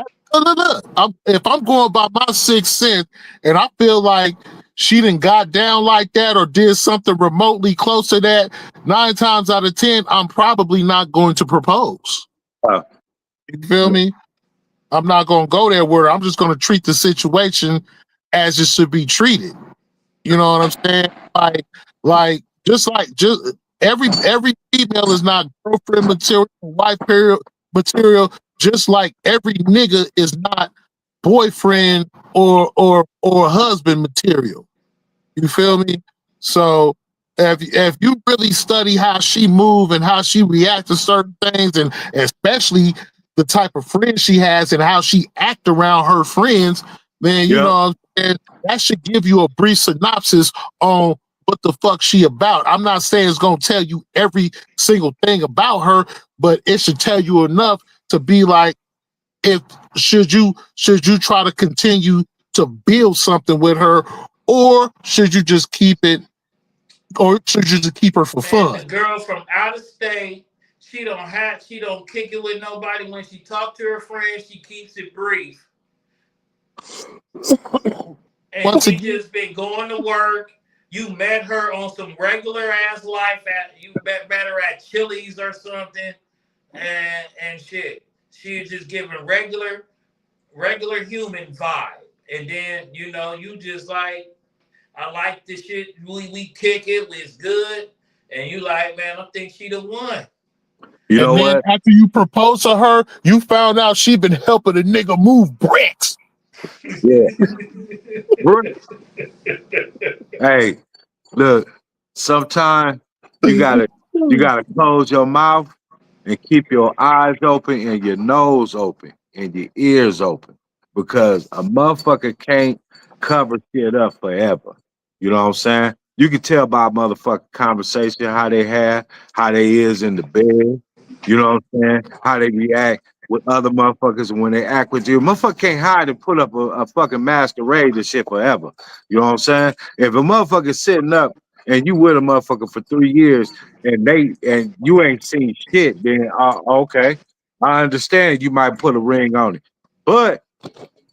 if I'm going by my sixth sense and I feel like she done got down like that or did something remotely close to that, 9 times out of 10, I'm probably not going to propose. Uh, You feel me? I'm not going to go there where I'm just going to treat the situation as it should be treated. You know what I'm saying? Just every female is not girlfriend material, wife material. Just like every nigga is not boyfriend or husband material. You feel me? So if you really study how she move and how she react to certain things, and especially the type of friends she has and how she act around her friends, then you yep. know what I'm saying, that should give you a brief synopsis on what the fuck she about. I'm not saying it's gonna tell you every single thing about her, but it should tell you enough to be like, if should you try to continue to build something with her, or should you just keep it, or should you just keep her for Man, the fun? girl from out of state, she don't kick it with nobody. When she talk to her friends, she keeps it brief. And Once she again, just been going to work. You met her on some regular ass life met her at Chili's or something, and shit. She was just giving regular human vibe. And then you just like, I like the shit. We kick it. It's good. And you like, man, I think she the one. You and know then what? after you propose to her, you found out she been helping a nigga move bricks. Yeah. Hey, look, sometimes you gotta you gotta close your mouth and keep your eyes open and your nose open and your ears open. Because a motherfucker can't cover shit up forever. You know what I'm saying? You can tell by a motherfucking conversation how they have, how they is in the bed. You know what I'm saying? How they react with other motherfuckers when they act with you. Motherfucker can't hide and put up a fucking masquerade and shit forever. You know what I'm saying? If a motherfucker sitting up and you with a motherfucker for 3 years, and you ain't seen shit, then okay, I understand you might put a ring on it, but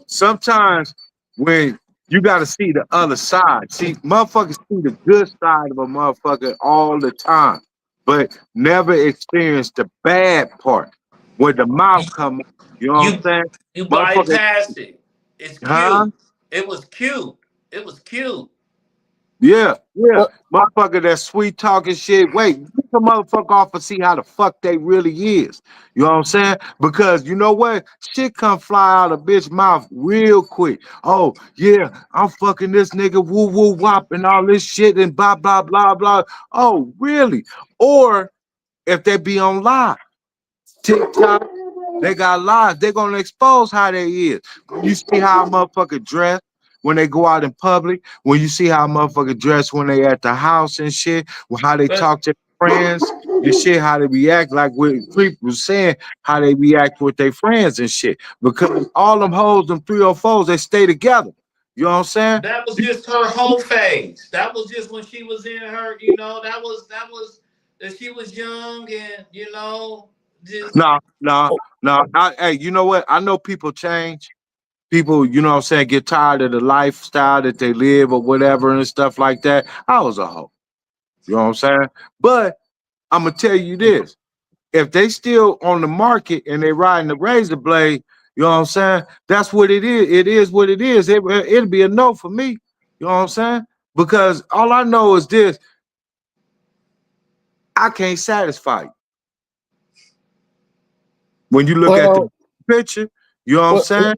sometimes when you got to see the other side. See, motherfuckers see the good side of a motherfucker all the time, but never experience the bad part where the You mouth come. You know what you, I'm saying? you Motherfucker, bypassed it. It's huh? cute. It was cute. It was cute. Yeah, yeah. Well, Motherfucker that sweet talking shit. Wait, get the motherfucker off and see how the fuck they really is. You know what I'm saying? Because you know what? Shit come fly out of bitch mouth real quick. Oh, yeah, I'm fucking this nigga woo woo wop and all this shit and blah blah blah blah. Oh, really? Or if they be on live. TikTok, they got lies. They're gonna expose how they is. When you see how a motherfucker dress when they go out in public, when you see how a motherfucker dress when they at the house and shit, how they But talk to their friends and shit, how they react, like what Creep was saying, how they react with their friends and shit. Because all them hoes, them 304s, they stay together. You know what I'm saying? that was just her whole phase. That was just when she was in her, you know, that was that she was young and just No, no, no. Hey, you know what? I know people change. People, you know what I'm saying, get tired of the lifestyle that they live or whatever and stuff like that. I was a hoe. You know what I'm saying? But I'm gonna tell you this. If they still on the market and they riding the razor blade, you know what I'm saying? That's what it is. It is what it is. It'll be a no for me. You know what I'm saying? Because all I know is this: I can't satisfy you. When you look at the well, picture, you know what I'm well, saying?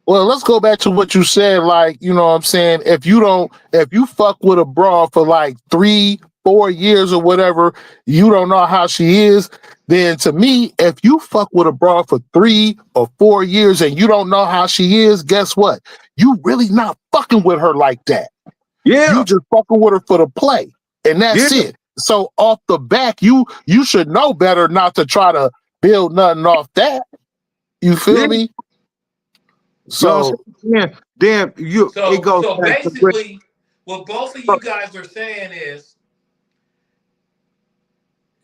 well, let's go back to what you said. Like, you know what I'm saying? If you fuck with a broad for like 3, 4 years or whatever, you don't know how she is. Then to me, if you fuck with a broad for 3 or 4 years and you don't know how she is, guess what? You really not fucking with her like that. You Yeah, just fucking with her for the play, and yeah, that's it. So off the back, you should know better not to try to build nothing off that. You yeah. feel me? You know what So I'm saying? Then it so goes so back to what basically what both of you guys are saying is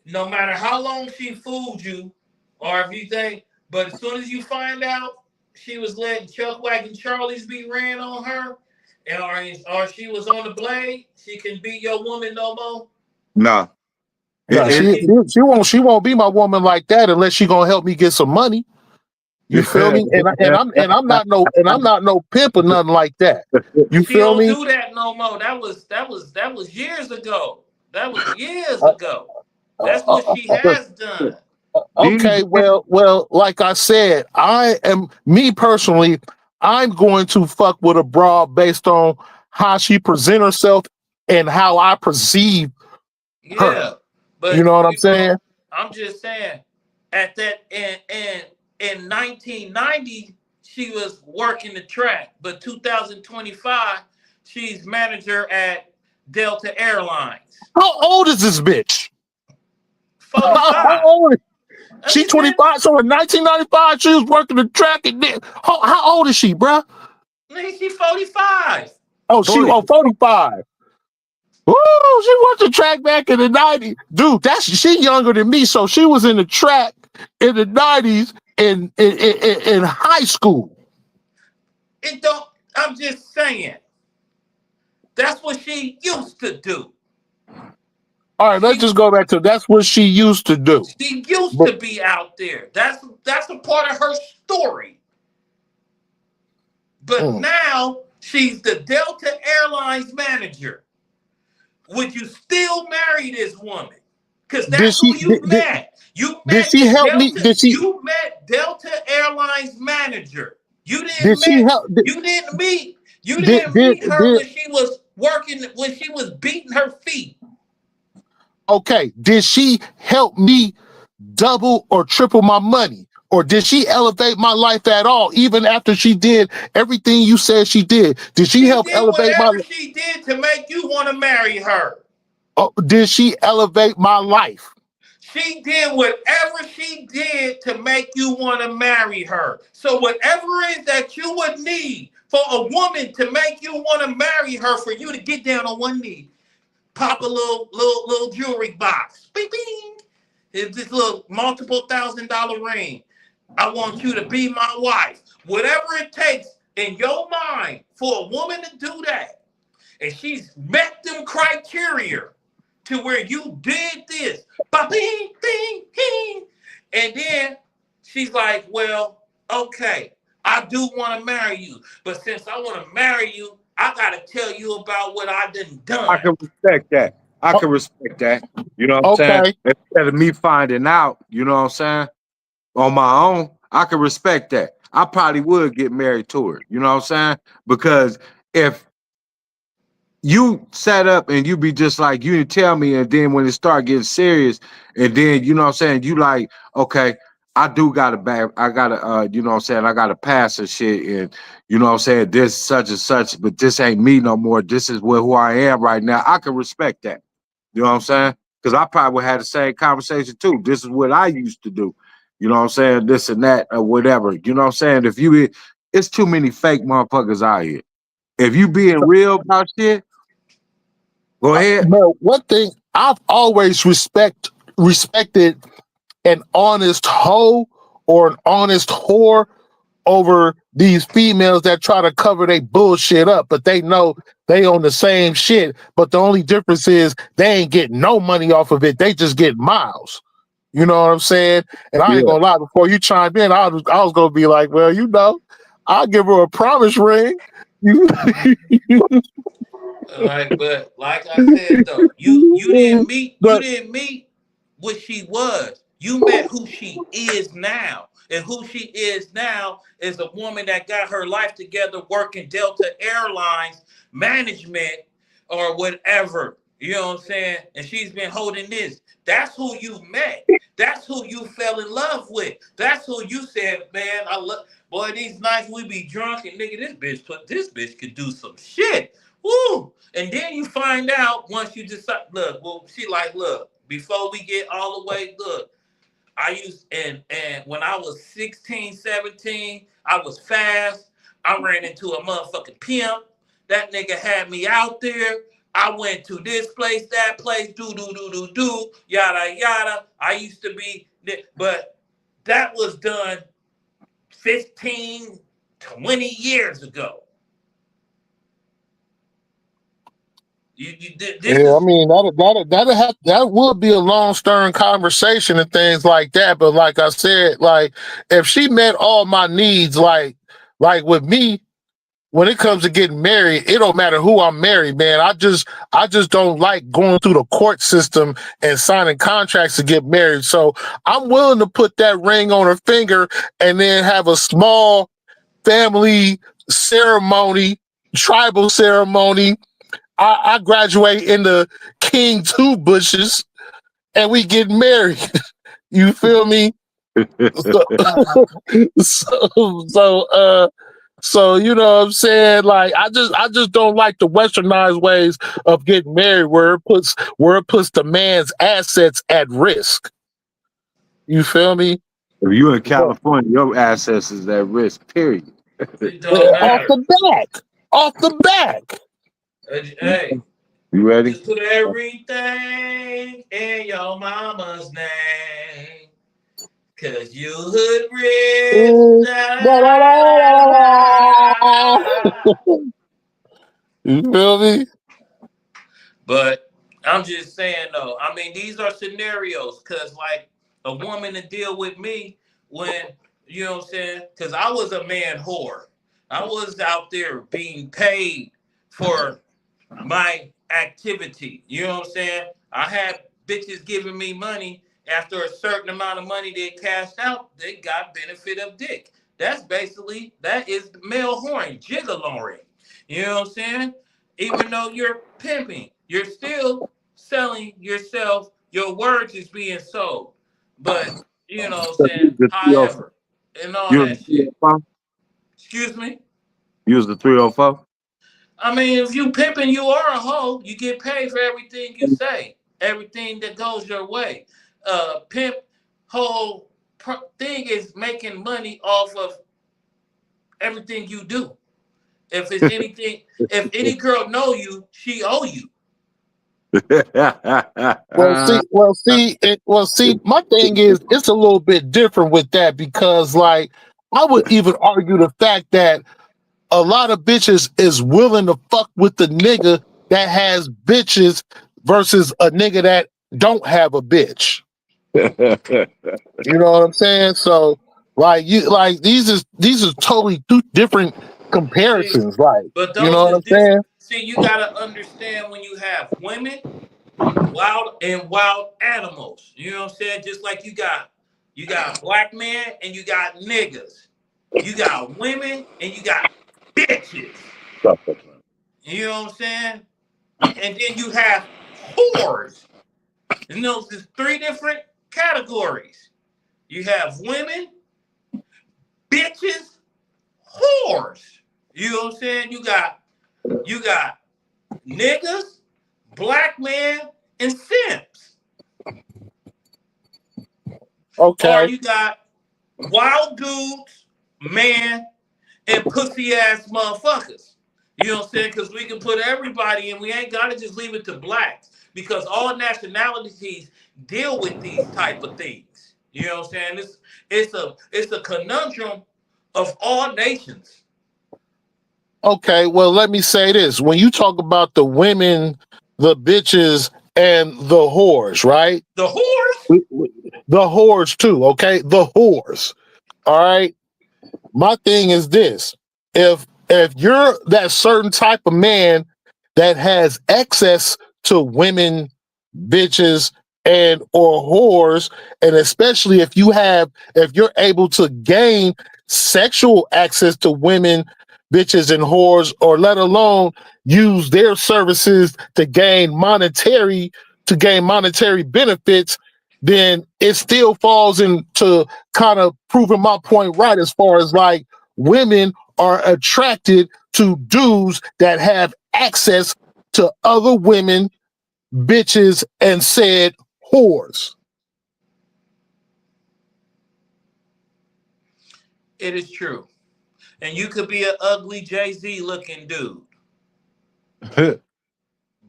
no matter how long she fooled you or if you think, but as soon as you find out she was letting Chuck Wagon Charlie's be ran on her, and or she was on the blade, she can be your woman no more. nah. no, That's It, it. she won't be my woman like that unless she gonna help me get some money. You feel it, me? And I'm not no pimp or nothing like that. You She feel don't me? do that no more. That was years ago. That was years Uh, ago. uh, That's what she uh, has done. these okay, well, like I said, I am me personally. I'm going to fuck with a broad based on how she present herself and how I perceive her. Yeah, You but know what I'm saying? I'm just saying, at that in 1990, she was working the track, but 2025, she's manager at Delta Airlines. How old is this bitch? How 45. old? I She mean, man, 25. So in 1995, she was working the track. And then, how old is she, bruh? she 45. Oh, 40. 45. Woo, she worked the track back in the 90s. Dude, she younger than me. So she was in the track in the 90s in high school. It don't. I'm just saying. That's what she used to do. All right, let's She just go back to that's what she used to do. she used But to be out there. That's a part of her story. But mm, now she's the Delta Airlines manager. Would you still marry this woman? Because did that's who she you met. You did met she the help me? Delta. You met Delta Airlines manager. You Did didn't she met. help You didn't meet. You did didn't did, meet her did when she was working. When she was beating her feet. okay, did she help me double or triple my money? Or did she elevate my life at all, even after she did everything you said she did? Did she She help did elevate my whatever she did to make you want to marry her. did she elevate my life? She did whatever she did to make you want to marry her. So whatever it is that you would need for a woman to make you want to marry her, for you to get down on one knee pop a little jewelry box. Bing bing. It's this little multiple $1,000 ring. I want you to be my wife. Whatever it takes in your mind for a woman to do that, and she's met them criteria to where you did this, ba-bing, bing, bing, and then she's like, well, okay, I do want to marry you, but since I want to marry you, I got to tell you about what I I done. can respect that. I O- can respect that. You know what I'm saying? Okay. Instead of me finding out, you know what I'm saying, on my own, I can respect that. I probably would get married to her. You know what I'm saying? Because if you set up and you be just like you didn't tell me, and then when it start getting serious, and then you know what I'm saying, you like, okay, I do gotta back, I gotta you know what I'm saying, I gotta pass and shit, and you know what I'm saying, this such and such, but this ain't me no more. This is who I am right now. I can respect that. You know what I'm saying? Because I probably would have the same conversation too. This is what I used to do. You know what I'm saying? This and that or whatever. You know what I'm saying? It's too many fake motherfuckers out here. If you being real about shit, go ahead. But one thing I've always respected an honest hoe or an honest whore over these females that try to cover their bullshit up, but they know they on the same shit. But the only difference is they ain't getting no money off of it. They just get miles. You know what I'm saying? And I ain't Yeah. gonna lie, before you chimed in, I was gonna be like, well, I'll give her a promise ring. You, Like, but like I said though, you didn't meet you but didn't meet what she was. You met who she is now. And who she is now is a woman that got her life together working Delta Airlines management or whatever. You know what I'm saying? And she's been holding this. That's who you met. That's who you fell in love with. That's who you said, man, I love boy, these nights we be drunk and nigga, this bitch could do some shit. Woo! And then you find out once you decide, look, well, she like, look, before we get all the way, look, I used, and when I was 16, 17, I was fast. I ran into a motherfucking pimp. That nigga had me out there. I went to this place, that place, do, yada, yada. I used to be, but that was done 15, 20 years ago. This yeah, I is mean that would be a long stern conversation and things like that. But like I said, like if she met all my needs, like with me, when it comes to getting married, it don't matter who I'm married, man. I just don't like going through the court system and signing contracts to get married. So I'm willing to put that ring on her finger and then have a small family ceremony, tribal ceremony. I graduate into King Two Bushes and we get married. You feel me? So, so so you know what I'm saying? Like I just don't like the westernized ways of getting married where it puts the man's assets at risk. You feel me? If you in But, California, your assets is at risk, period. it don't off matter. the back. Off the back. Hey, You ready? just put everything in your mama's name. Cause you hood rich. Mm, Da, da, da, da, da, da, da, da. da. You feel me? But I'm just saying though, I mean, these are scenarios because like a woman to deal with me when, you know what I'm saying? Because I was a man whore. I was out there being paid for my activity. You know what I'm saying? I had bitches giving me money. After a certain amount of money they cashed out, they got benefit of dick. That is male whoring, gigoloring. You know what I'm saying? Even though you're pimping, you're still selling yourself. Your words is being sold. But you know what I'm So saying? However, and all you was that the shit. 304? Excuse me? You was the 304? I mean, if you pimping, you are a hoe. You get paid for everything you say, everything that goes your way. Pimp whole thing is making money off of everything you do. If it's anything, if any girl know you, she owe you. See. My thing is, it's a little bit different with that because, like, I would even argue the fact that a lot of bitches is willing to fuck with the nigga that has bitches versus a nigga that don't have a bitch. You know what I'm saying? So, like these is totally two different See, comparisons. Like, but you know those what is I'm this. saying? See, you gotta understand when you have women, wild animals. You know what I'm saying? Just like you got black men and you got niggas. You got women and you got bitches. You know what I'm saying? And then you have whores. And those is three different categories. You have women, bitches, whores. You know what I'm saying? You got niggas, black men, and simps. Or Okay. you got wild dudes, man, and pussy ass motherfuckers. You know what I'm saying? Because we can put everybody in. We ain't gotta just leave it to blacks because all nationalities deal with these type of things. You know what I'm saying? It's a conundrum of all nations. Okay, well, let me say this. When you talk about the women, the bitches, and the whores, right? The whores. The whores too, okay? The whores. All right. My thing is this. If you're that certain type of man that has access to women, bitches, and or whores, and especially if you're able to gain sexual access to women, bitches, and whores, or let alone use their services to gain monetary benefits, then it still falls into kind of proving my point right as far as like women are attracted to dudes that have access to other women, bitches, and said whores. It is true. And you could be an ugly Jay-Z looking dude.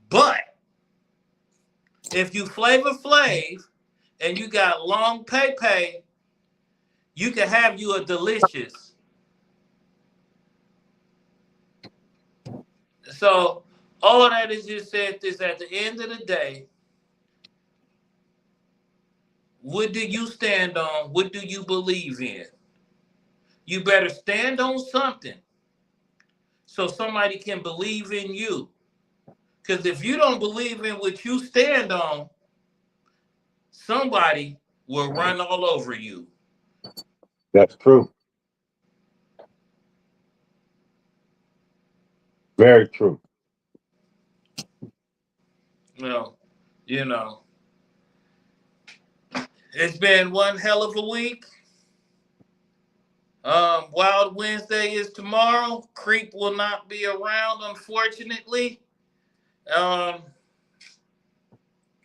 But if you Flavor Flav and you got long pay, you can have you a delicious. So all that is just said is at the end of the day, what do you stand on? What do you believe in? You better stand on something so somebody can believe in you. Because if you don't believe in what you stand on, somebody will run all over you. That's true. Very true. Well, you know, it's been one hell of a week. Wild Wednesday is tomorrow. Creep will not be around, unfortunately. Um,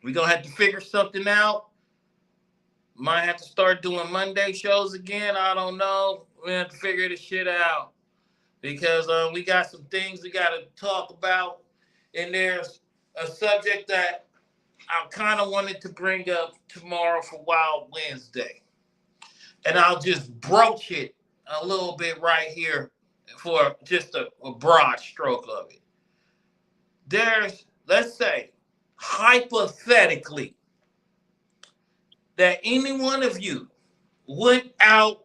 we're gonna have to figure something out. Might have to start doing Monday shows again. I don't know. We have to figure this shit out because we got some things we got to talk about, and there's a subject that I kind of wanted to bring up tomorrow for Wild Wednesday, and I'll just broach it a little bit right here for just a broad stroke of it. There's, let's say, hypothetically, that any one of you went out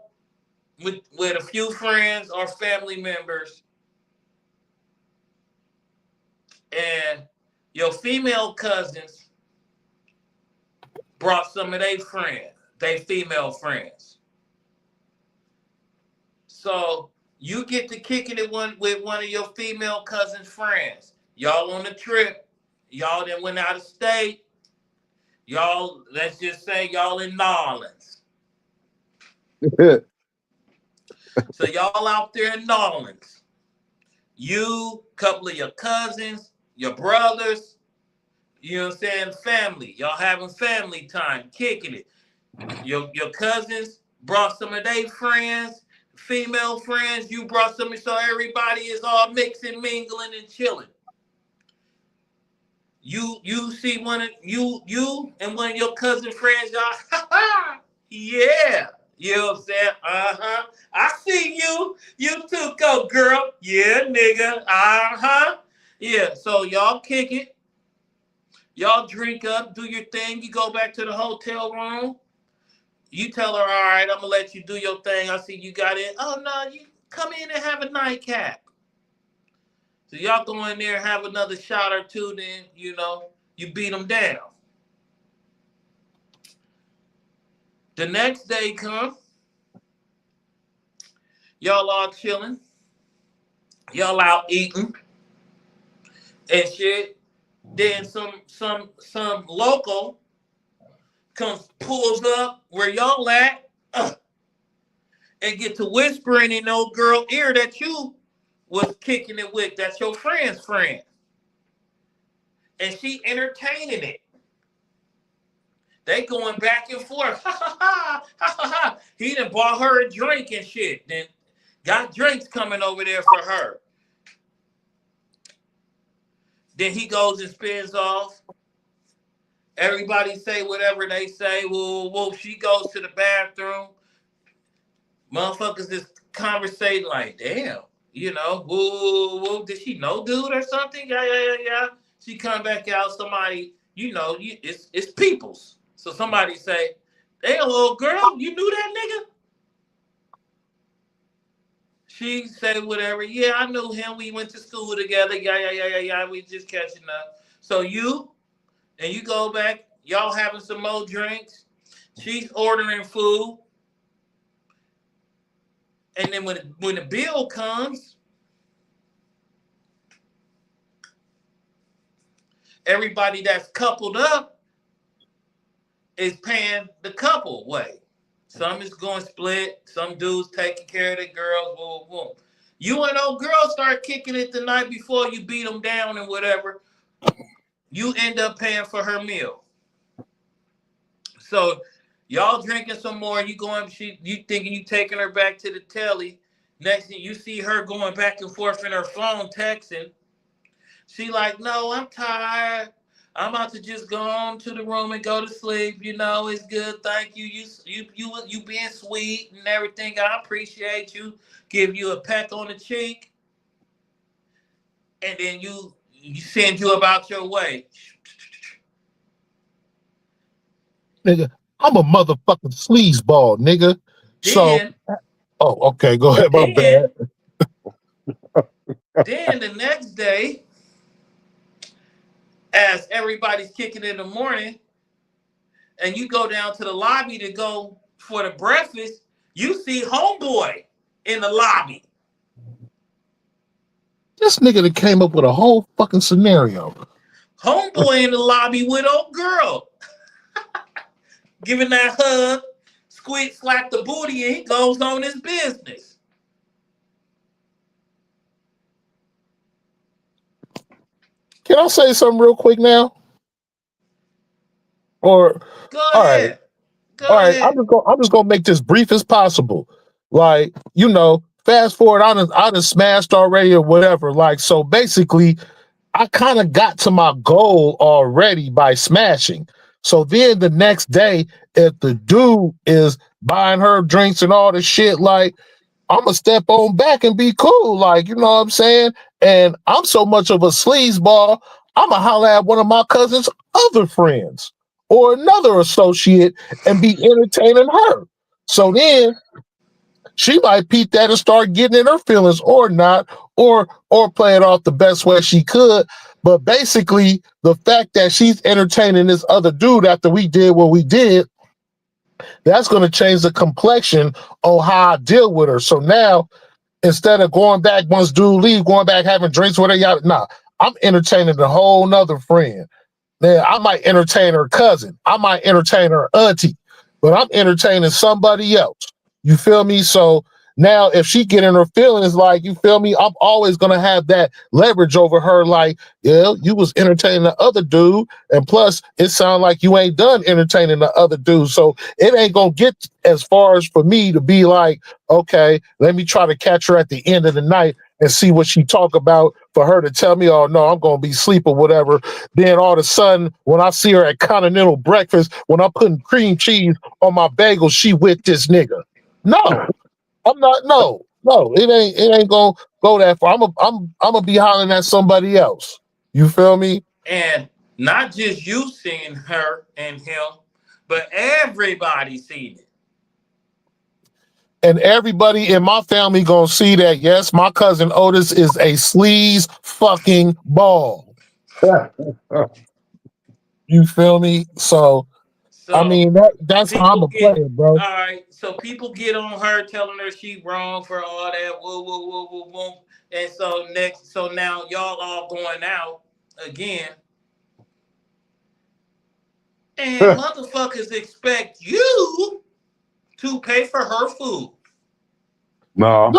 with a few friends or family members and your female cousins brought some of their female friends. So you get to kicking it with one of your female cousins' friends. Y'all on a trip. Y'all that went out of state. Y'all, let's just say y'all in New Orleans. So y'all out there in New Orleans. You, couple of your cousins, your brothers, you know what I'm saying, family. Y'all having family time, kicking it. Your cousins brought some of their friends, female friends. You brought some, so everybody is all mixing, mingling, and chilling. You see one of you and one of your cousin friends, y'all. Yeah. You know what I'm saying? Uh-huh. I see you. You too, go girl. Yeah, nigga. Uh-huh. Yeah. So y'all kick it. Y'all drink up, do your thing. You go back to the hotel room. You tell her, all right, I'm gonna let you do your thing. I see you got it. Oh no, you come in and have a nightcap. So y'all go in there and have another shot or two, then you beat them down. The next day come, y'all all chilling, y'all out eating and shit. Then some local comes pulls up where y'all at and get to whispering in old girl ear that you was kicking it with. That's your friend's friend. And she entertaining it. They going back and forth. Ha ha ha ha ha ha. He done bought her a drink and shit. Then got drinks coming over there for her. Then he goes and spins off. Everybody say whatever they say. Whoa. She goes to the bathroom. Motherfuckers just conversating like, damn, whoa. Did she know dude or something? Yeah. She come back out. Somebody, it's peoples. So somebody say, hey, little girl, you knew that nigga? She said whatever. Yeah, I knew him. We went to school together. Yeah. We just catching up. So you go back. Y'all having some more drinks. She's ordering food. And then when the bill comes, everybody that's coupled up is paying the couple way. Some is going split. Some dudes taking care of the girls. Boom. You and old girl start kicking it the night before you beat them down and whatever. You end up paying for her meal. So y'all drinking some more. You thinking you taking her back to the telly. Next thing you see her going back and forth in her phone texting. She like, no, I'm tired. I'm about to just go on to the room and go to sleep. It's good. Thank you. You being sweet and everything. I appreciate you. Give you a peck on the cheek. And then you send you about your way. Nigga, I'm a motherfucking sleazeball, nigga. Then, Okay, go ahead, my bad. Then the next day, as everybody's kicking in the morning, and you go down to the lobby to go for the breakfast, you see homeboy in the lobby. This nigga that came up with a whole fucking scenario. Homeboy in the lobby with old girl. Giving that hug, squeak, slap the booty, and he goes on his business. Can I say something real quick now? Or Go ahead. All right. I'm just gonna make this brief as possible. Like, fast forward, I done smashed already or whatever. Like, so basically, I kind of got to my goal already by smashing. So then the next day, if the dude is buying her drinks and all this shit, like, I'm gonna step on back and be cool, like, you know what I'm saying? And I'm so much of a sleazeball, I'm gonna holler at one of my cousin's other friends or another associate and be entertaining her. So then she might peep that and start getting in her feelings or not, or play it off the best way she could. But basically, the fact that she's entertaining this other dude after we did what we did, that's going to change the complexion on how I deal with her. So now, instead of going back once dude leave, going back having drinks with her, I'm entertaining a whole nother friend. Then I might entertain her cousin. I might entertain her auntie, but I'm entertaining somebody else. You feel me? So now if she get in her feelings, like, you feel me, I'm always going to have that leverage over her. Like, yeah, you was entertaining the other dude. And plus it sounds like you ain't done entertaining the other dude. So it ain't going to get as far as for me to be like, okay, let me try to catch her at the end of the night and see what she talk about for her to tell me, oh, no, I'm going to be asleep or whatever. Then all of a sudden, when I see her at Continental Breakfast, when I'm putting cream cheese on my bagel, she with this nigga. No, I'm not. No, it ain't going to go that far. I'm going to be hollering at somebody else. You feel me? And not just you seeing her and him, but everybody seen it. And everybody in my family gonna see that, yes, my cousin Otis is a sleaze fucking ball. You feel me? So, I So mean, that's how I'm people gonna play get it, bro. all right. So people get on her telling her she wrong for all that woo woo woo woo woo. And so now y'all all going out again. And motherfuckers expect you to pay for her food. No.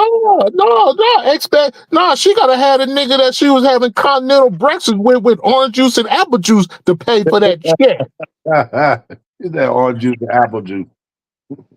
She gotta have a nigga that she was having continental breakfast with orange juice and apple juice to pay for that shit. Get that orange juice and apple juice.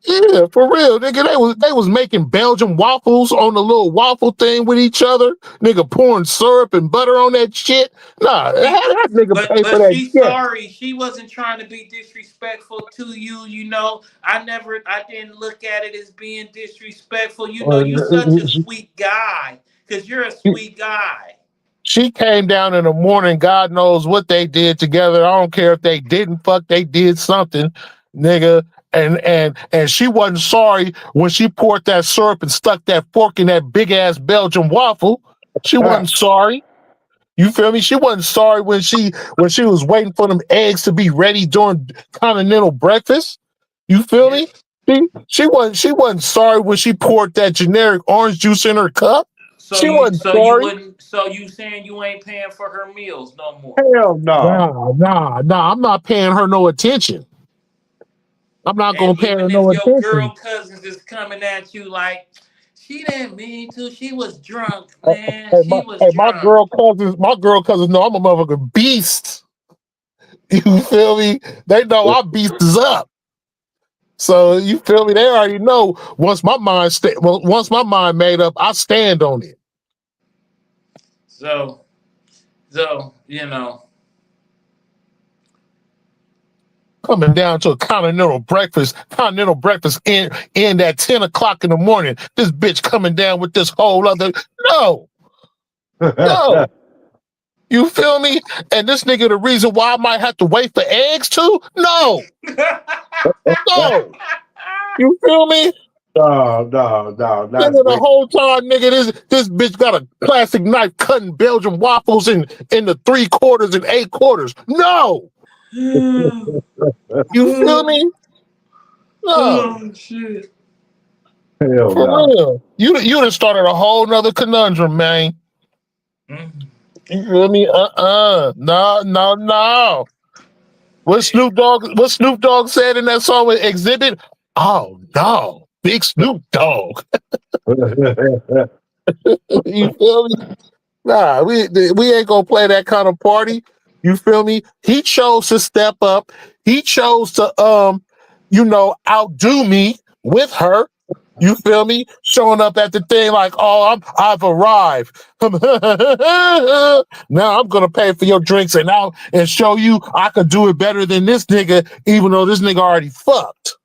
Yeah, for real, nigga. They was making Belgian waffles on the little waffle thing with each other. Nigga pouring syrup and butter on that shit. Nah, how that nigga pay for But that she's shit? sorry. She wasn't trying to be disrespectful to you. You know, I didn't look at it as being disrespectful. You know, you such a sweet guy because you're a sweet guy. She came down in the morning. God knows what they did together. I don't care if they didn't fuck. They did something, nigga. And she wasn't sorry when she poured that syrup and stuck that fork in that big ass Belgian waffle. She wasn't sorry. You feel me? She wasn't sorry when she was waiting for them eggs to be ready during continental breakfast. You feel Yeah. me? She wasn't sorry when she poured that generic orange juice in her cup. So She you wasn't so you sorry. wouldn't so you saying you ain't paying for her meals no more. Hell no. Nah. I'm not paying her no attention. I'm not And gonna pay her even no if your attention. girl cousins is coming at you like she didn't mean to, she was drunk, man. Hey, She was my drunk. girl cousins know I'm a motherfucking beast. You feel me? They know our beast is up. So you feel me? They already know once my mind made up, I stand on it. So so you know. Coming down to a continental breakfast in at 10 o'clock in the morning. This bitch coming down with this whole other no, no. You feel me? And this nigga, the reason why I might have to wait for eggs too? No, no. You feel me? No. That's Nigga, the great. whole time, nigga, this bitch got a plastic knife cutting Belgian waffles in the 3/4 and 8/4. No, you feel me? No, Oh shit. Hell for no. real. You done started a whole nother conundrum, man. Mm. You feel me? No. What Snoop Dogg said in that song with Exhibit? Oh no, big Snoop Dogg. You feel me? Nah, we ain't gonna play that kind of party. You feel me? He chose to step up. He chose to outdo me with her. You feel me? Showing up at the thing like, oh, I've arrived. Now I'm gonna pay for your drinks and show you I could do it better than this nigga, even though this nigga already fucked.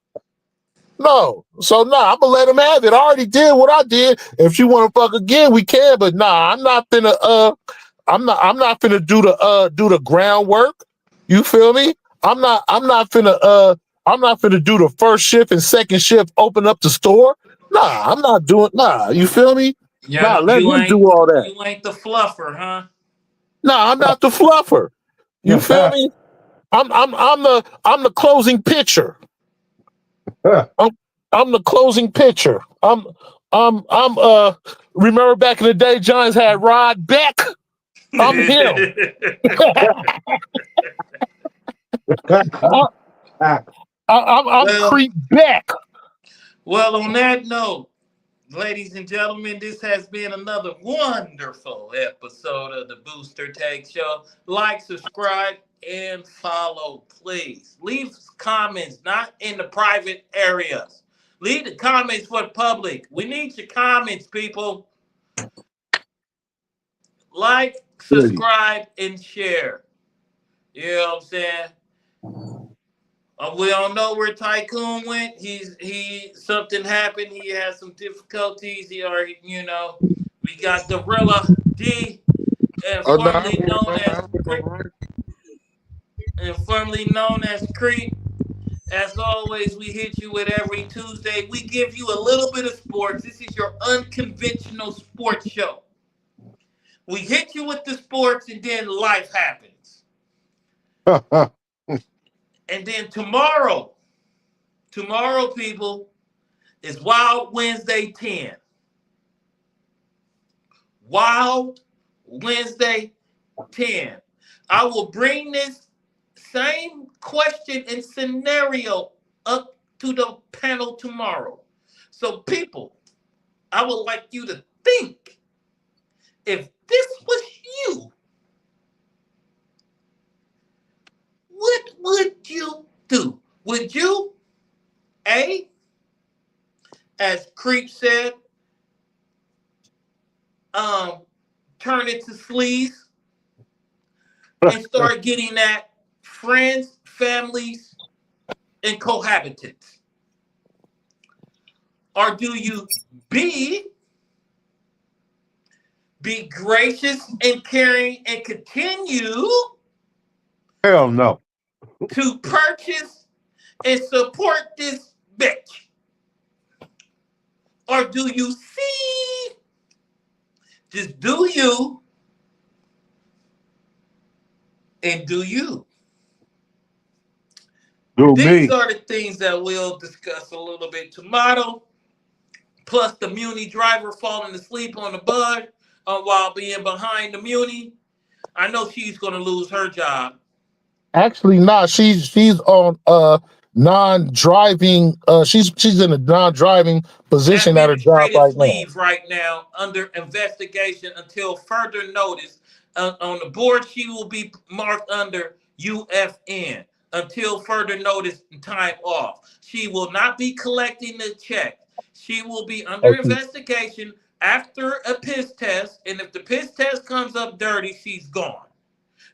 No. So nah, I'm gonna let him have it. I already did what I did. If she wanna fuck again, we can, but nah, I'm not finna do the groundwork. You feel me? I'm not finna do the first shift and second shift, open up the store. Nah, I'm not doing you feel me? Nah, Yeah, let him do all that. you ain't the fluffer, huh? Nah, I'm not the fluffer. You feel me? I'm the closing pitcher. I'm I'm the closing pitcher. I'm remember back in the day Giants had Rod Beck? I'm him. I, I'm well, Creep Beck. well, on that note, ladies and gentlemen, this has been another wonderful episode of the Booster Take Show. Like, subscribe, and follow, please. Leave comments, not in the private areas. Leave the comments for the public. We need your comments, people. like, subscribe, and share. You know what I'm saying? We don't know where Tycoon went. He something happened. He had some difficulties. He already, we got Gorilla D, and Oh no, I'm formerly all known right. as I'm all right. Creep. As always, we hit you with every Tuesday. We give you a little bit of sports. This is your unconventional sports show. We hit you with the sports, and then life happens. And then tomorrow, people, is Wild Wednesday 10. Wild Wednesday 10. I will bring this same question and scenario up to the panel tomorrow. So, people, I would like you to think, if this was you, what would you do? Would you, A, as Creep said, um, turn into sleaze and start getting at friends, families, and cohabitants? Or do you, B, be gracious and caring and continue Hell no. to purchase and support this bitch? Or do you see, just do you and do you? Do These me. are the things that we'll discuss a little bit tomorrow. Plus the Muni driver falling asleep on the bud while being behind the Muni. I know she's going to lose her job. Actually, not. She's on non-driving. She's in a non-driving position at her job Administrative right now. leave right now under investigation until further notice. On the board, she will be marked under UFN until further notice and time off. She will not be collecting the check. She will be under Okay. investigation after a piss test, and if the piss test comes up dirty, she's gone.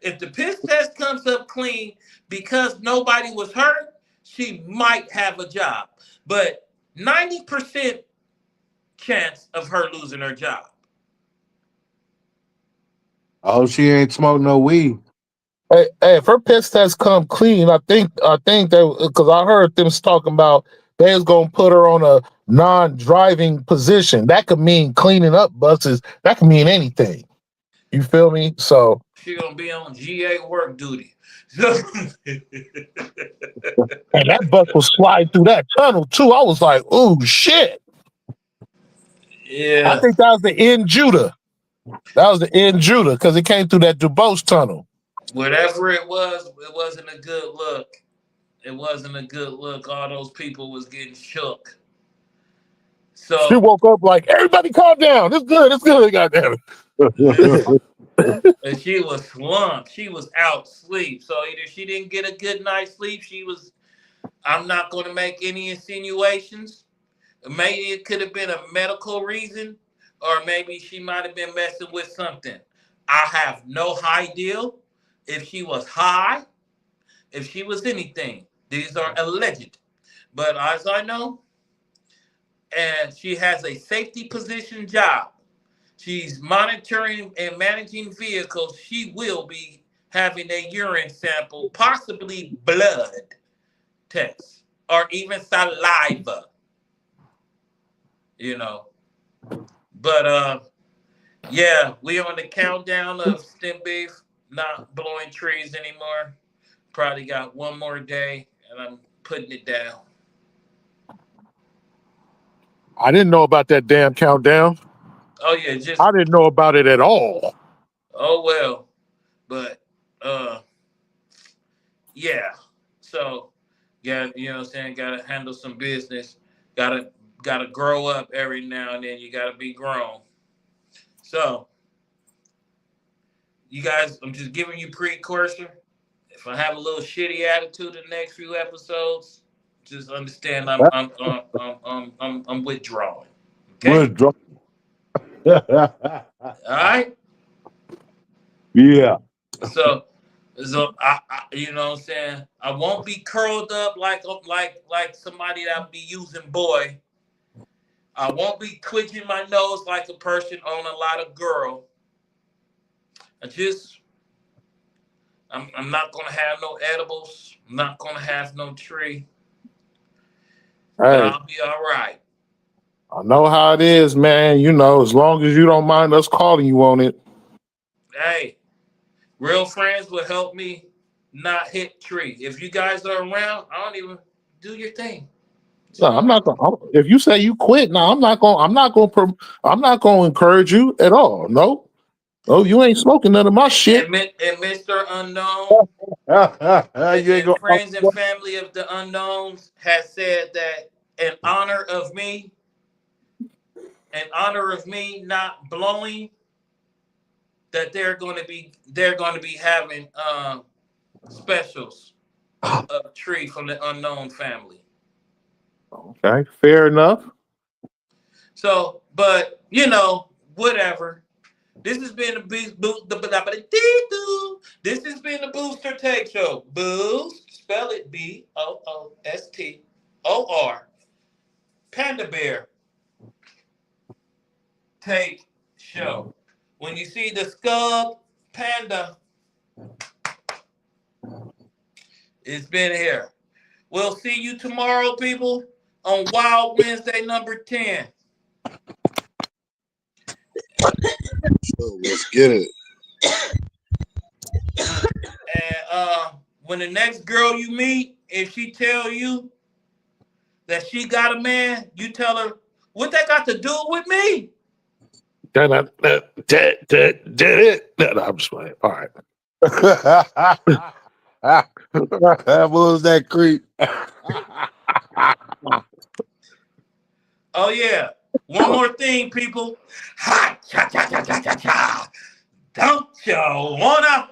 If the piss test comes up clean because nobody was hurt, she might have a job. But 90% chance of her losing her job. Oh, she ain't smoke no weed. Hey, if her piss test come clean, I think that because I heard them talking about they was gonna put her on a non-driving position. That could mean cleaning up buses. That could mean anything. You feel me? So, She gonna be on GA work duty. So, and that bus was sliding through that tunnel too. I was like, "Ooh, shit!" I yeah, think that was the end Judah. That was the end Judah because it came through that Dubose tunnel. whatever it was, it wasn't a good look. It wasn't a good look. All those people was getting shook. She So, woke up like, "Everybody, calm down. It's good. It's good. Goddamn listen, it." and she was slumped. She was out sleep. So either she didn't get a good night's sleep. I'm not going to make any insinuations. Maybe it could have been a medical reason, or maybe she might have been messing with something. I have no idea if she was high, if she was anything. These are alleged. But as I know, and she has a safety position job. She's monitoring and managing vehicles. She will be having a urine sample, possibly blood test, or even saliva, you know. But yeah, we on the countdown of stem beef not blowing trees anymore. Probably got one more day, and I'm putting it down. I didn't know about that damn countdown. Oh yeah, just I didn't know about it at all. oh well. But uh yeah. So yeah, you know what I'm saying, gotta handle some business. Gotta gotta grow up every now and then. You gotta be grown. So you guys, I'm just giving you precursor. If I have a little shitty attitude in the next few episodes, just understand I'm withdrawing. Okay? Withdraw. All right? Yeah. So, you know what I'm saying? I won't be curled up like somebody that be using boy. I won't be twitching my nose like a person on a lot of girl. I just I'm not gonna have no edibles. I'm not gonna have no tree, but Hey, I'll be all right. I know how it is, man. You know, as long as you don't mind us calling you on it. Hey, real friends will help me not hit tree. If you guys are around, I don't even do your thing. No, I'm not gonna. If you say you quit, no, I'm not gonna. I'm not gonna. I'm not gonna encourage you at all. No, no, you ain't smoking none of my shit. And Mr. Unknown You ain't and gonna. friends and family of the unknowns has said that in honor of me, in honor of me not blowing, that they're going to be having specials of tree from the unknown family. Okay, fair enough. So, but you know, whatever. This has been this has been the Booster Take Show. Boost, spell it Boostor. Panda Bear Take Show. When you see the Scub Panda, it's been here. We'll see you tomorrow, people, on Wild Wednesday number 10. So let's get it. And when the next girl you meet, if she tell you that she got a man, you tell her, what that got to do with me? No, I'm just playing. All right. What was that creep? Oh, yeah. One more thing, people. Ha, cha, cha, cha, cha, cha, cha. Don't you wanna